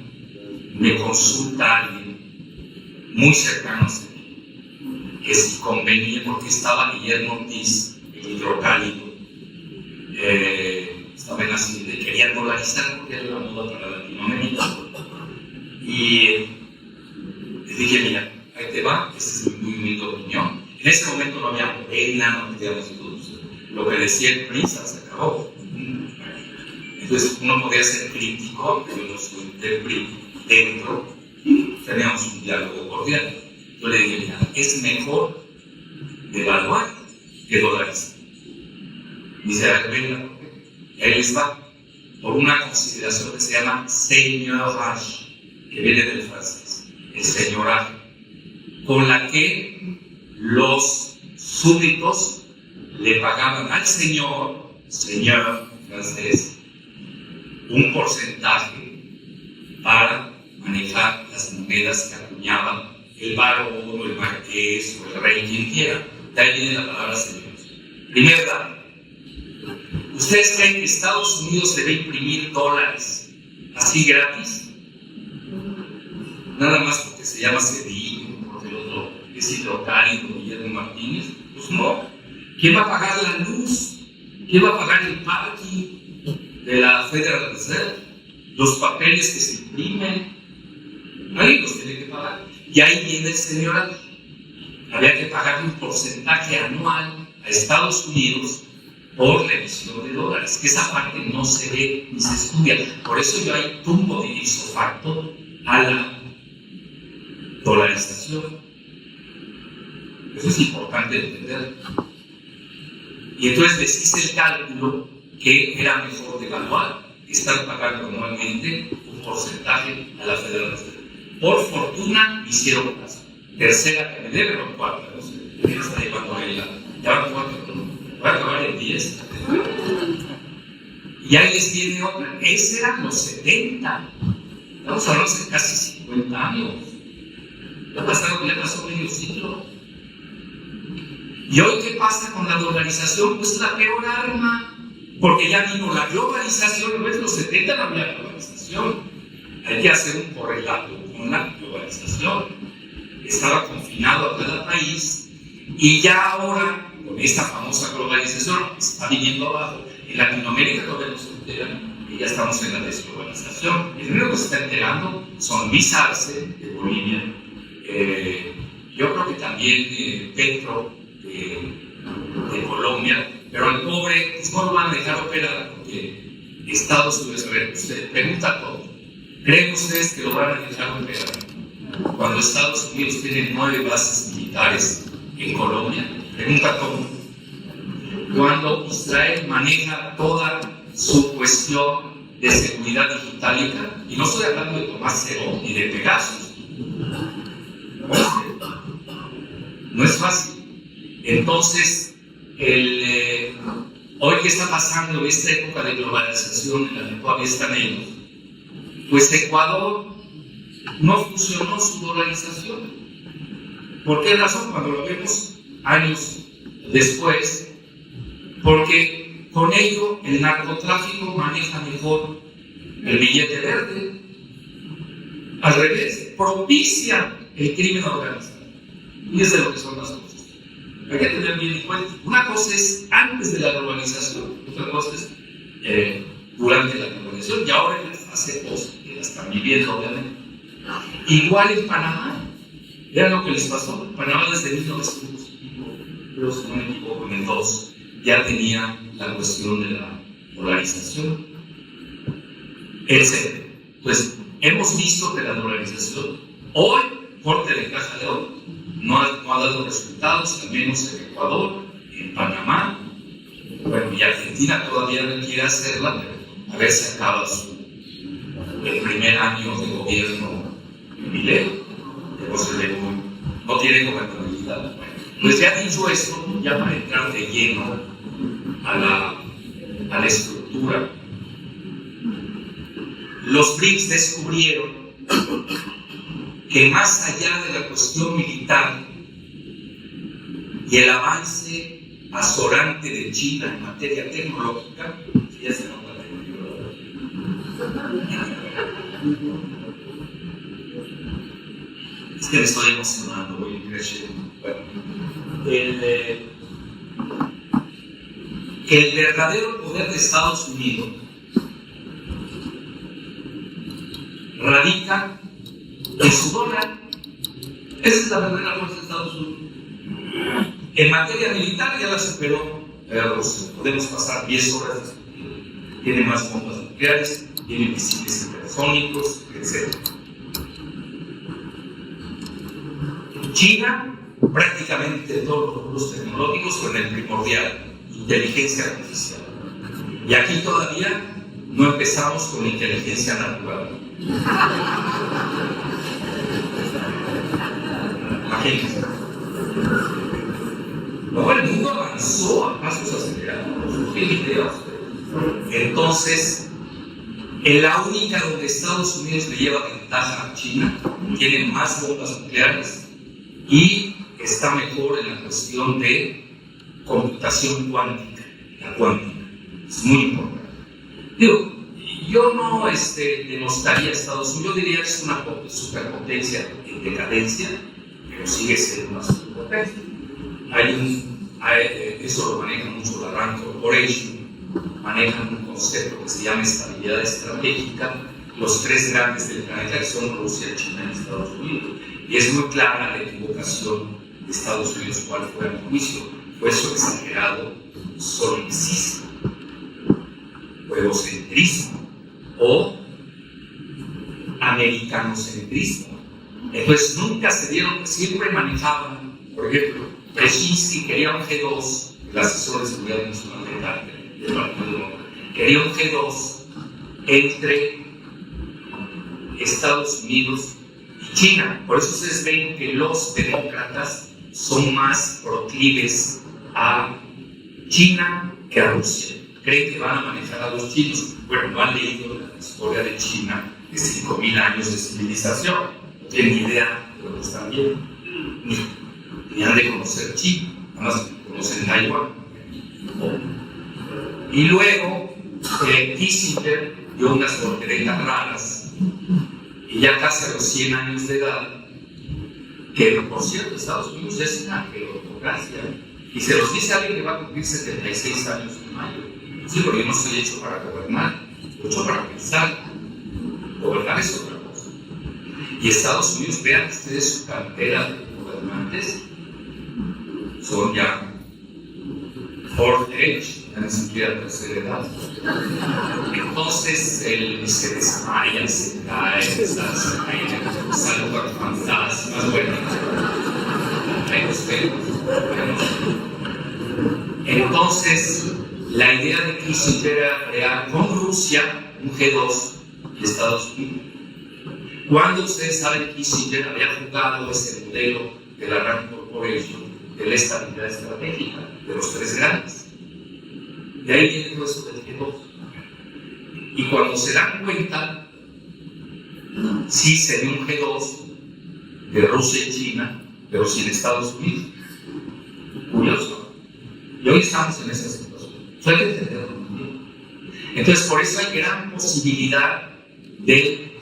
me consulta alguien muy cercano a mí, que si convenía, porque estaba Guillermo Ortiz, el hidrocálido, estaba en la siguiente, quería dolarizar porque era la moda para Latinoamérica. Y le dije, mira, ahí te va, esa es mi humilde opinión. En ese momento no había pena, no teníamos dudas. Lo que decía el PRISA se acabó. Entonces uno podía ser crítico, yo no soy del PRI, dentro, teníamos un diálogo cordial. Yo le dije, mira, es mejor devaluar que dolarizar. Dice, a ver, venga, y ahí les va, por una consideración que se llama señorage, que viene del francés, el señoraje, con la que los súbditos le pagaban al señor francés, un porcentaje para manejar las monedas que acuñaban el barón o el marqués o el rey, quien quiera. De ahí viene la palabra señores. Primer dato. ¿Ustedes creen que Estados Unidos debe imprimir dólares así gratis? Nada más porque se llama Cedillo, porque el otro es hidrocálido, Guillermo Martínez. Pues no. ¿Quién va a pagar la luz? ¿Quién va a pagar el parking de la Federal Reserve? Los papeles que se imprimen. Alguien los tiene que pagar. Y ahí viene el señor. Había que pagar un porcentaje anual a Estados Unidos por la emisión de dólares, que esa parte no se ve ni se estudia. Por eso yo ahí tumbo de ipso facto a la dolarización. Eso es importante entender. Y entonces les hice el cálculo que era mejor devaluar que estar pagando anualmente un porcentaje a la Federal Reserve. Por fortuna me hicieron caso. Tercera que me deben, o cuarta, no sé. ¿Quién está llevando ahí la? Ya van 4, voy a acabar en 10. Y ahí les viene otra. Esos eran los 70. Estamos hablando de casi 50 años. Ya pasó medio siglo. ¿Y hoy qué pasa con la dolarización? Pues la peor arma. Porque ya vino la globalización. ¿No ves? Los 70 no había globalización. Hay que hacer un correlato con la globalización. Estaba confinado a cada país. Y ya ahora, con esta famosa globalización, está viniendo abajo. En Latinoamérica todavía no se enteran, y ya estamos en la desglobalización. El primero que se está enterando son Luis Arce, de Bolivia, yo creo que también Petro, de Colombia, pero al pobre pues no lo van a dejar operar, porque Estados Unidos, a ver, usted pregunta todo. ¿Creen ustedes que lo van a dejar operar cuando Estados Unidos tiene 9 bases militares en Colombia? Pregunta cómo. Cuando Israel maneja toda su cuestión de seguridad digital, y no estoy hablando de Tomás Cero ni de Pegasus, no es fácil. Entonces, hoy que está pasando esta época de globalización en la que todavía están ellos, pues Ecuador no funcionó su dolarización. ¿Por qué razón? Cuando lo vemos años después, porque con ello el narcotráfico maneja mejor el billete verde. Al revés, propicia el crimen organizado. Y es de lo que son las cosas. Hay que tener bien en cuenta. Una cosa es antes de la globalización, otra cosa es durante la globalización, y ahora en la fase post, que la están viviendo, obviamente. Igual en Panamá, vean lo que les pasó. Panamá desde 1900, si no me equivoco, en el 2, ya tenía la cuestión de la polarización, etc. Pues hemos visto que la dolarización hoy, corte de caja de hoy, no ha dado resultados, al menos en Ecuador, en Panamá, bueno, y Argentina todavía no quiere hacerla, pero a ver si acaba el primer año de gobierno de Milei, no tiene gobernabilidad. Pues ya dicho esto, ya para entrar de lleno a la estructura, los BRICS descubrieron que más allá de la cuestión militar y el avance azorante de China en materia tecnológica, ya se nota la tecnología. Es que me estoy emocionando, voy creciendo. Bueno, el verdadero poder de Estados Unidos radica en su dólar. Esa es la verdadera fuerza de Estados Unidos. En materia militar ya la superó Rusia. Podemos pasar 10 horas. Tiene más bombas nucleares, tiene misiles hipersónicos, etc. China, prácticamente todos los recursos tecnológicos, con el primordial, inteligencia artificial. Y aquí todavía no empezamos con inteligencia natural. Imagínense. Luego el mundo avanzó a pasos acelerados. No tiene idea. Entonces, en la única donde Estados Unidos le lleva ventaja a China, tiene más bombas nucleares y está mejor en la cuestión de computación cuántica. La cuántica es muy importante. Digo, yo no denostaría a Estados Unidos, yo diría que es una superpotencia en decadencia, pero sigue siendo una superpotencia. Eso lo maneja mucho la Rand Corporation, manejan un concepto que se llama estabilidad estratégica, los 3 grandes del planeta que son Rusia, China y Estados Unidos. Y es muy clara la equivocación de Estados Unidos, cuál fue a mi juicio. Fue su exagerado solipsismo, egocentrismo o americanocentrismo. Entonces nunca se dieron, siempre manejaban, por ejemplo, Brzezinski quería un G2, el asesor de seguridad nacional del Partido Demócrata, quería un G2 entre Estados Unidos y China. Por eso ustedes ven que los demócratas son más proclives a China que a Rusia. Creen que van a manejar a los chinos. Bueno, no han leído la historia de China de 5.000 años de civilización. No tienen idea de lo que están viendo. Ni han de conocer China, nada más conocen Taiwán. Y luego, Kissinger dio unas volteretas raras, y ya casi a los 100 años de edad, que por cierto, Estados Unidos es una gerontocracia, y se los dice a alguien que va a cumplir 76 años en mayo. Sí, porque yo no estoy hecho para gobernar, estoy hecho para pensar. Gobernar es otra cosa. Y Estados Unidos, vean ustedes su cartera de gobernantes, son ya Fourth Edge, ya ni siquiera tercera edad. Entonces él se desmaya, se cae, saluda fantasmas, bueno, hay los pelos. Entonces, la idea de Kissinger era crear con Rusia un G2 y Estados Unidos. Cuando ustedes saben, Kissinger había jugado ese modelo de la Rand Corporation, de la estabilidad estratégica, de los tres grandes. De ahí viene todo eso del G2. Y cuando se dan cuenta, sí sería un G2 de Rusia y China, pero sin Estados Unidos. Curioso. Y hoy estamos en esa situación. Eso hay que entenderlo muy bien. Entonces, por eso hay gran posibilidad de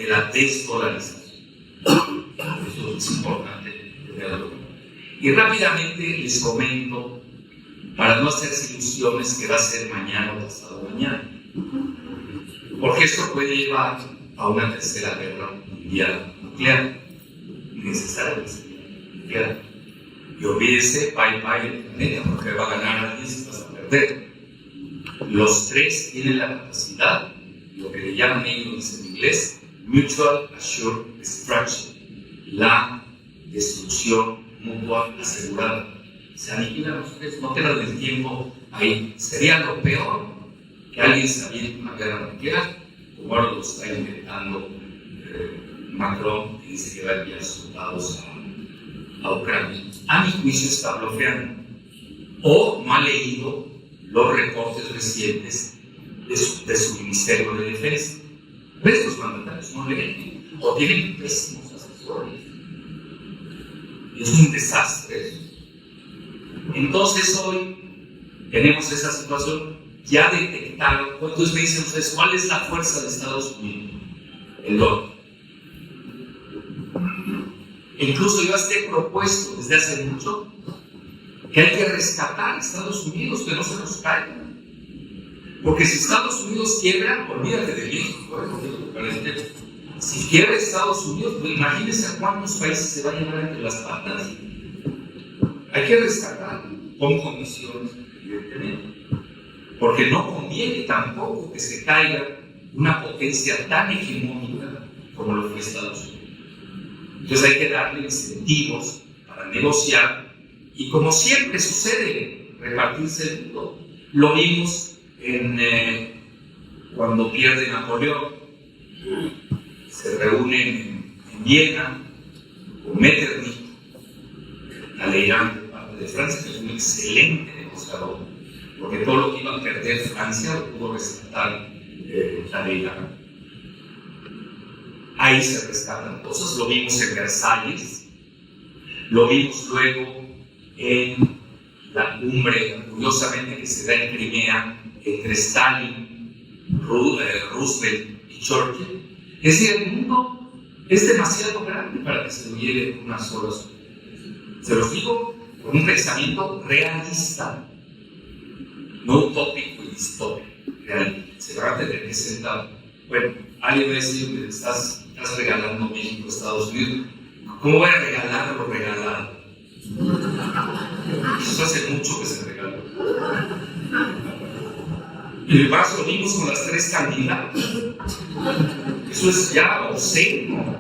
la desdolarización. Eso es importante tenerlo. Y rápidamente les comento, para no hacerse ilusiones, que va a ser mañana o pasado mañana. Porque esto puede llevar a una tercera guerra mundial nuclear. Necesaria nuclear. Y olvídese, bye bye el planeta, porque va a ganar alguien y vas a perder. Los tres tienen la capacidad, lo que le llaman ellos en inglés, Mutual Assured Destruction, la destrucción mutua asegurada. Se aniquilan los tres, no pierdan el tiempo ahí. Sería lo peor que alguien se aviente una guerra nuclear, como ahora lo está intentando Macron, que dice que va a enviar soldados a Ucrania. A mi juicio está bloqueando, o no ha leído los reportes recientes de su Ministerio de Defensa. ¿Ves? Los mandatarios no leen, o tienen pésimos asesores. Y es un desastre. Entonces hoy tenemos esa situación ya detectada. Entonces me dicen ustedes, ¿cuál es la fuerza de Estados Unidos? El dólar. Incluso yo hasta he propuesto desde hace mucho que hay que rescatar a Estados Unidos, que no se nos caiga. Porque si Estados Unidos quiebra, olvídate de México. Si quiebra Estados Unidos, pues imagínense a cuántos países se va a llevar entre las patas. Hay que rescatar con condiciones, evidentemente. Porque no conviene tampoco que se caiga una potencia tan hegemónica como lo fue Estados Unidos. Entonces hay que darle incentivos para negociar y, como siempre sucede, repartirse el mundo. Lo vimos cuando pierde Napoleón. Se reúnen en Viena con Metternich, Talleyrand de parte de Francia, que es un excelente negociador, porque todo lo que iba a perder Francia lo pudo rescatar Talleyrand. Ahí se rescatan cosas. Lo vimos en Versalles, lo vimos luego en la cumbre, curiosamente, que se da en Crimea entre Stalin, Roosevelt y Churchill. Es decir, el mundo es demasiado grande para que se lo lleve una sola superficie. Se los digo con un pensamiento realista, no utópico y distópico. Se va a tener que sentar. Bueno, alguien va a decir que estás regalando México a Estados Unidos. ¿Cómo voy a regalar lo regalado? Eso hace mucho que se regaló. Y el vaso lo vimos con las tres candidatas. Eso es ya obsceno.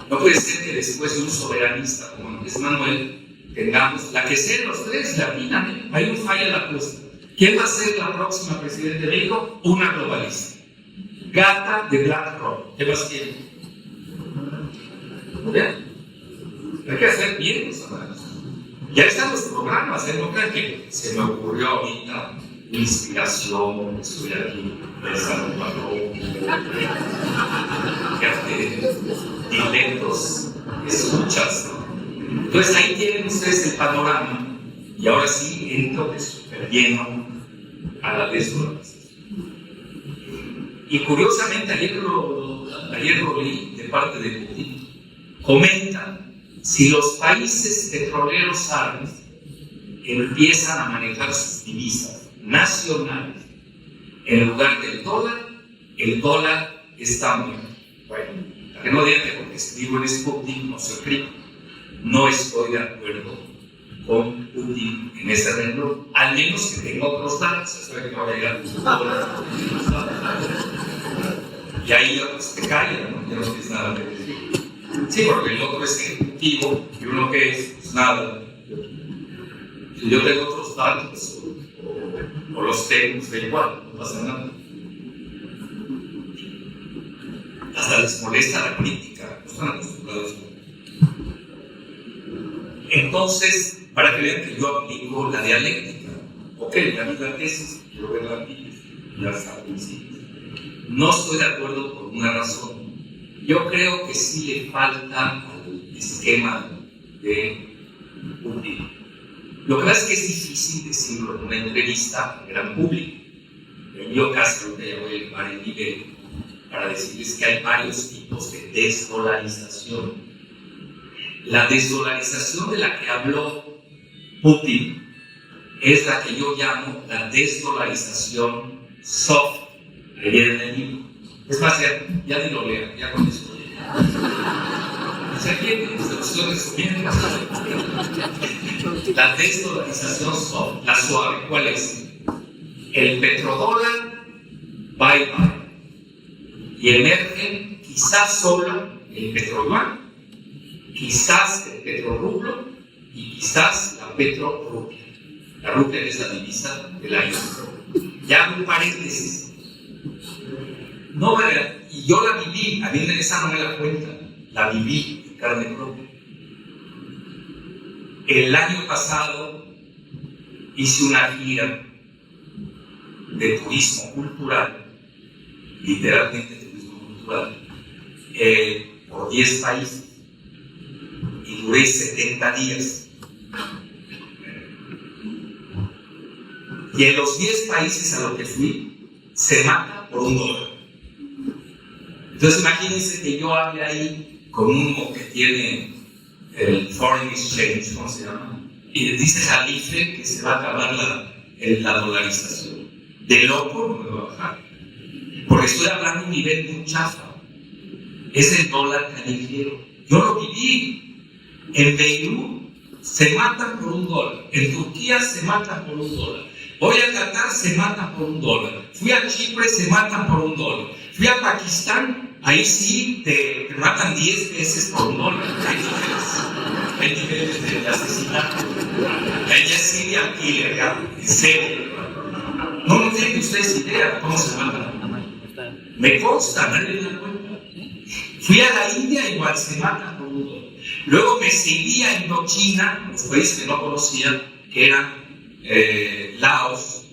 No puede ser que después de un soberanista como Andrés Manuel tengamos, la que sea los tres, la mina, ahí no falla la apuesta. ¿Quién va a ser la próxima presidenta de México? Una globalista. Gata de BlackRock. ¿Qué más quiere? ¿Vean? Hay que hacer bien los análisis. Ya están los programas, no crean que se me ocurrió ahorita inspiración, estoy aquí pensando dilectos, escuchas, ¿no? Entonces ahí tienen ustedes el panorama, y ahora sí entro de súper lleno a la desdolarización. Y curiosamente ayer lo leí de parte de Putin. Comenta, si los países petroleros árabes empiezan a manejar sus divisas nacionales en lugar del dólar, el dólar está muerto. Bueno, que no digan que porque escribo en Sputnik no soy rico. No estoy de acuerdo con Putin en ese renglón, al menos que tenga otros datos. Espero que no vaya a llegar. Y ahí ya pues, te callas, ¿no? Ya no tienes nada que decir. Sí, porque el otro es ejecutivo y uno que es, pues nada. Si yo tengo otros datos o los tengo, pues da igual, no pasa nada. Hasta les molesta la crítica, no están acostumbrados. Entonces, para que vean que yo aplico la dialéctica, ok, ya vi la tesis, quiero verla aquí, ya está al principio. No estoy de acuerdo por una razón. Yo creo que sí le falta al esquema de Putin. Lo que pasa es que es difícil decirlo en una entrevista en gran público. En mi caso, ahorita ya voy a elevar el nivel para decirles que hay varios tipos de desdolarización. La desdolarización de la que habló Putin es la que yo llamo la desdolarización soft. Ayer en el libro. Es más, ya ni lo lean, ya con eso. Se entiende, se lo estoy resumiendo. La desdolarización soft, la suave, ¿cuál es? El petrodólar, bye bye. Y emergen quizás solo el petrolyuan, quizás el petrorrublo y quizás la petrorrupia. La rupia es la divisa del año. Ya un paréntesis. No, y yo la viví, a mí esa no me la cuenta, la viví en carne propia. El año pasado hice una gira de turismo cultural, literalmente turismo cultural, por 10 países y duré 70 días. Y en los 10 países a los que fui, se mata por $1. Entonces imagínense que yo hable ahí con uno que tiene el foreign exchange, ¿cómo se llama? Y dice Jalife que se va a acabar la dolarización. De loco no me va a bajar. Porque estoy hablando de un nivel muy chafa. Es el dólar callejero. Yo lo viví. En Beirut se matan por $1. En Turquía se matan por $1. Voy a Qatar, se matan por $1. Fui a Chipre, se matan por $1. Fui a Pakistán, ahí sí te matan 10 veces por $1. Hay niveles de asesinato. Ahí es Syrian killer, en serio. No tienen ustedes idea cómo se matan. Me consta, nadie me da cuenta. Fui a la India, igual se matan por $1. Luego me seguí a Indochina, los países que no conocía, que eran Laos,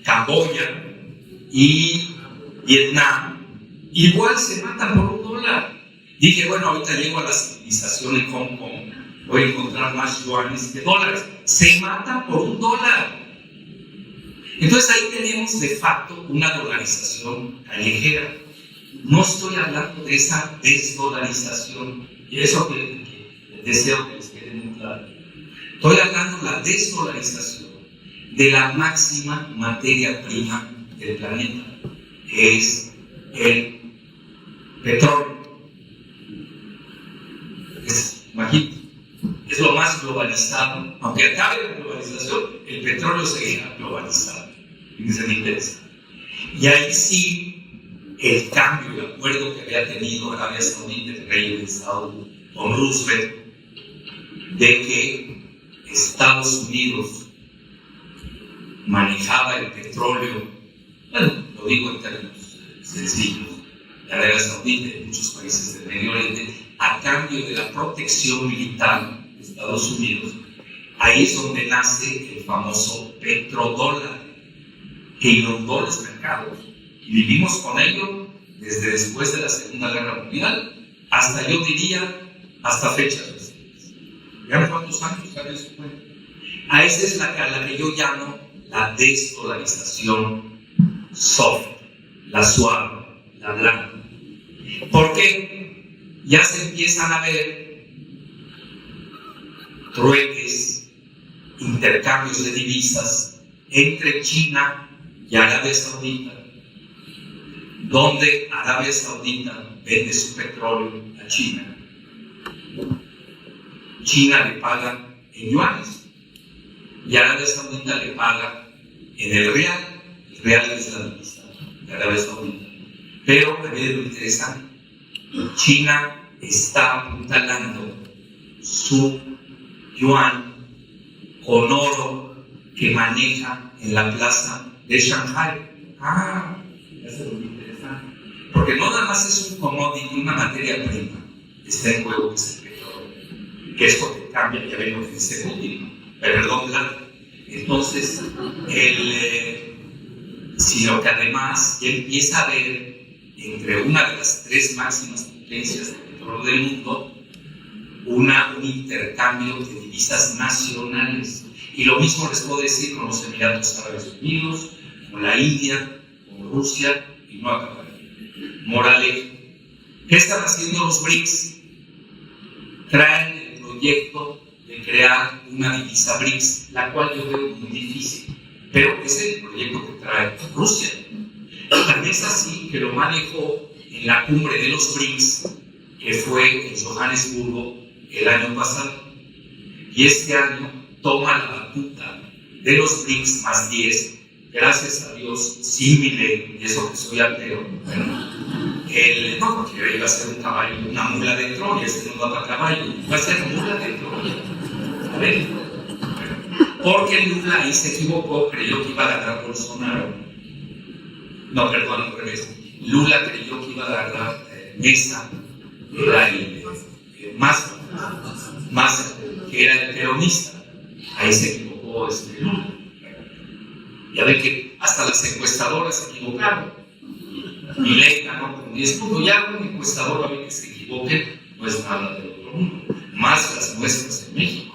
Camboya y Vietnam, igual se matan por $1. Dije, bueno, ahorita llego a la civilización en Hong Kong, voy a encontrar más yuanes que dólares. Se matan por $1. Entonces ahí tenemos de facto una dolarización callejera. No estoy hablando de esa desdolarización, y eso que deseo que les quede muy claro. Estoy hablando de la desdolarización de la máxima materia prima del planeta, que es el petróleo. Imagínate, es lo más globalizado. Aunque acabe la globalización, el petróleo seguirá globalizado. Fíjense qué interesante. Y ahí sí, el cambio, el acuerdo que había tenido Arabia Saudita, el rey de Estado, con Roosevelt, de que Estados Unidos manejaba el petróleo, bueno, lo digo en términos sencillos, de Arabia Saudita y de muchos países del Medio Oriente, a cambio de la protección militar de Estados Unidos. Ahí es donde nace el famoso petrodólar, que inundó los mercados. Y vivimos con ello desde después de la Segunda Guerra Mundial hasta, yo diría, hasta fechas recientes. Vean cuántos años cada vez cuenta. A esa es la que yo llamo la desdolarización soft, la suave, la blanda. ¿Por qué? Ya se empiezan a ver trueques, intercambios de divisas entre China y Arabia Saudita, donde Arabia Saudita vende su petróleo a China China le paga en yuanes y Arabia Saudita le paga en el real. El real es la divisa de Arabia Saudita. Pero a mí lo interesante, China está apuntalando su yuan con oro que maneja en la plaza de Shanghai. Eso es lo interesante. Porque no nada más es un commodity, una materia prima, está en juego, que es el petróleo. Que esto te cambia, ya ven lo que dice Putin, perdón, claro. Entonces, sino que además empieza a haber entre una de las tres máximas potencias de petróleo del mundo un intercambio de divisas nacionales. Y lo mismo les puedo decir con los Emiratos Árabes Unidos, con la India, con Rusia, y no acabaré. Moraleja. ¿Qué están haciendo los BRICS? Traen el proyecto de crear una divisa BRICS, la cual yo veo muy difícil, pero es el proyecto que trae Rusia. También es así que lo manejó en la cumbre de los BRICS, que fue en Johannesburgo el año pasado. Y este año toma la batuta de los BRICS más 10, gracias a Dios, sin mi ley, y eso que soy ateo. No, porque iba a ser un caballo, una mula de Troya, no va para caballo, va a ser mula de Troya. A ver, porque Lula ahí se equivocó, creyó que iba a ganar Bolsonaro. No, perdón, al revés. Lula creyó que iba a ganar Mesa, era el Massa, que era el peronista. Ahí se equivocó Lula. Ya ven que hasta las encuestadoras se equivocaron. Milei ganó con 10 puntos. Ya un encuestador a ver que se equivoque no es nada del otro mundo. Más las nuestras en México.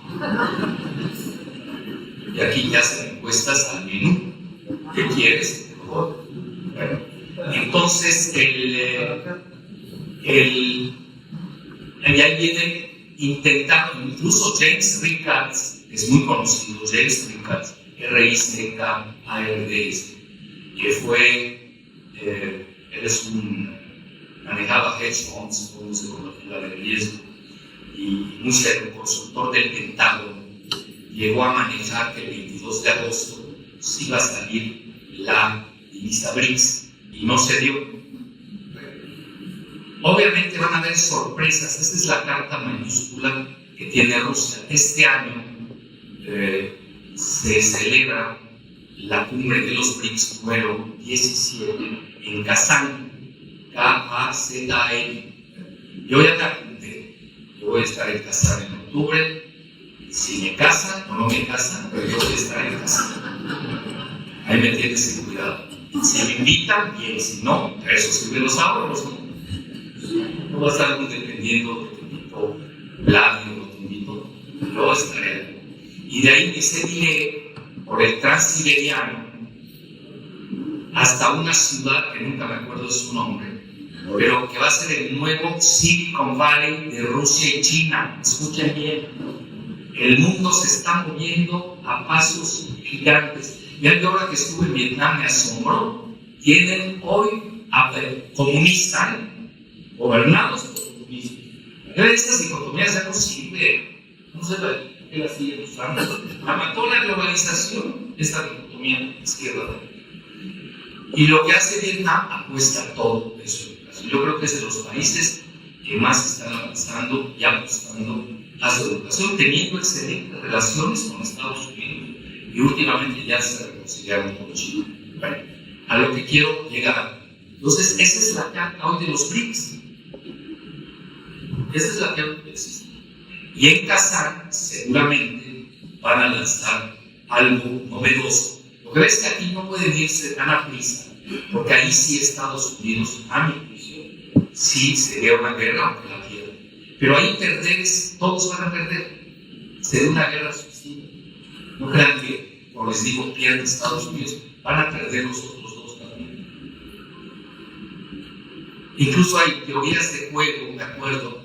Y aquí ya hacen encuestas al menú. ¿Qué quieres? Mejor. Bueno, entonces y ahí viene intentando, incluso James Rickards, que es muy conocido, James Rickards, RICKARDS, que fue, él es manejaba hedge funds, fondos de cobertura de riesgo, y un consultor del Pentágono, llegó a manejar que el 22 de agosto iba a salir la divisa BRICS, y no se dio. Obviamente van a haber sorpresas. Esta es la carta mayúscula que tiene Rusia. Este año se celebra la cumbre de los BRICS número 17 en Kazán, K-A-Z-N. Yo ya te apunté, yo voy a estar en Kazán en octubre. Si me casan o no me casan, pero yo voy a estar en Kazán. Ahí me tienes en cuidado. Si me invitan, bien, si no, eso sirve los ahorros, ¿no? No va a estar muy dependiendo de que te invito Vlad o te invito, luego estaré. Y de ahí me seguiré por el Transiberiano hasta una ciudad que nunca me acuerdo de su nombre, pero que va a ser el nuevo Silicon Valley de Rusia y China. Escuchen bien, el mundo se está moviendo a pasos gigantes. Y ahora que estuve en Vietnam me asombró, tienen hoy comunistas gobernados por comunistas. Estas dicotomías ya no sirven, no sé por qué las siguen usando. La mató la globalización, esta dicotomía izquierda-derecha. Y lo que hace Vietnam apuesta a todo eso. Yo creo que es de los países que más están avanzando y apostando a su educación, teniendo excelentes relaciones con Estados Unidos. Y últimamente ya se reconciliaron con China. Bueno, a lo que quiero llegar. Entonces, esa es la carta hoy de los BRICS. Esa es la que existe. Y en Kazán seguramente van a lanzar algo novedoso. Lo que ves que aquí no pueden irse tan a prisa, porque ahí sí Estados Unidos, a mi juicio, sí sería una guerra aunque la pierda. Pero ahí todos van a perder. Sería una guerra suicida. No crean que, como les digo, pierde Estados Unidos, van a perder los otros dos también. Incluso hay teorías de juego, me acuerdo.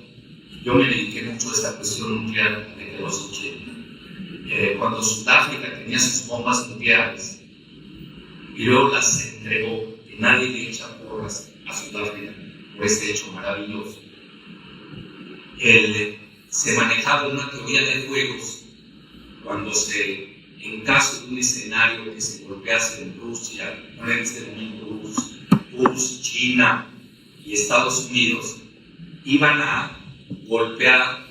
Yo me dediqué mucho a esta cuestión nuclear de los 80. Cuando Sudáfrica tenía sus bombas nucleares y luego las entregó, que nadie le echa porras a Sudáfrica por este hecho maravilloso. se manejaba una teoría de juegos cuando en caso de un escenario que se golpease en Rusia, en este momento URSS, China y Estados Unidos, iban a golpear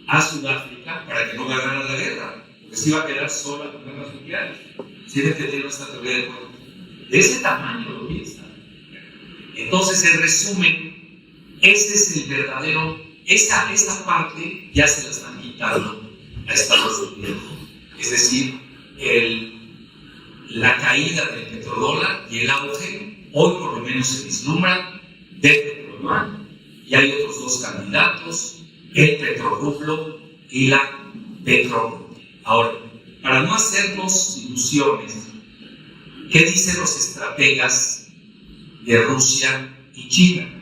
a Sudáfrica para que no ganara la guerra, porque se iba a quedar sola con armas nucleares. ¿Sí entendieron esta teoría de juegos? De ese tamaño lo piensan. Entonces, en resumen, ese es el verdadero, esta parte ya se la están quitando a Estados Unidos. Es decir, la caída del petrodólar y el auge, hoy por lo menos se vislumbra, del petrodólar, y hay otros dos candidatos, el petrorrublo y la petrorrubia. Ahora, para no hacernos ilusiones, ¿qué dicen los estrategas de Rusia y China?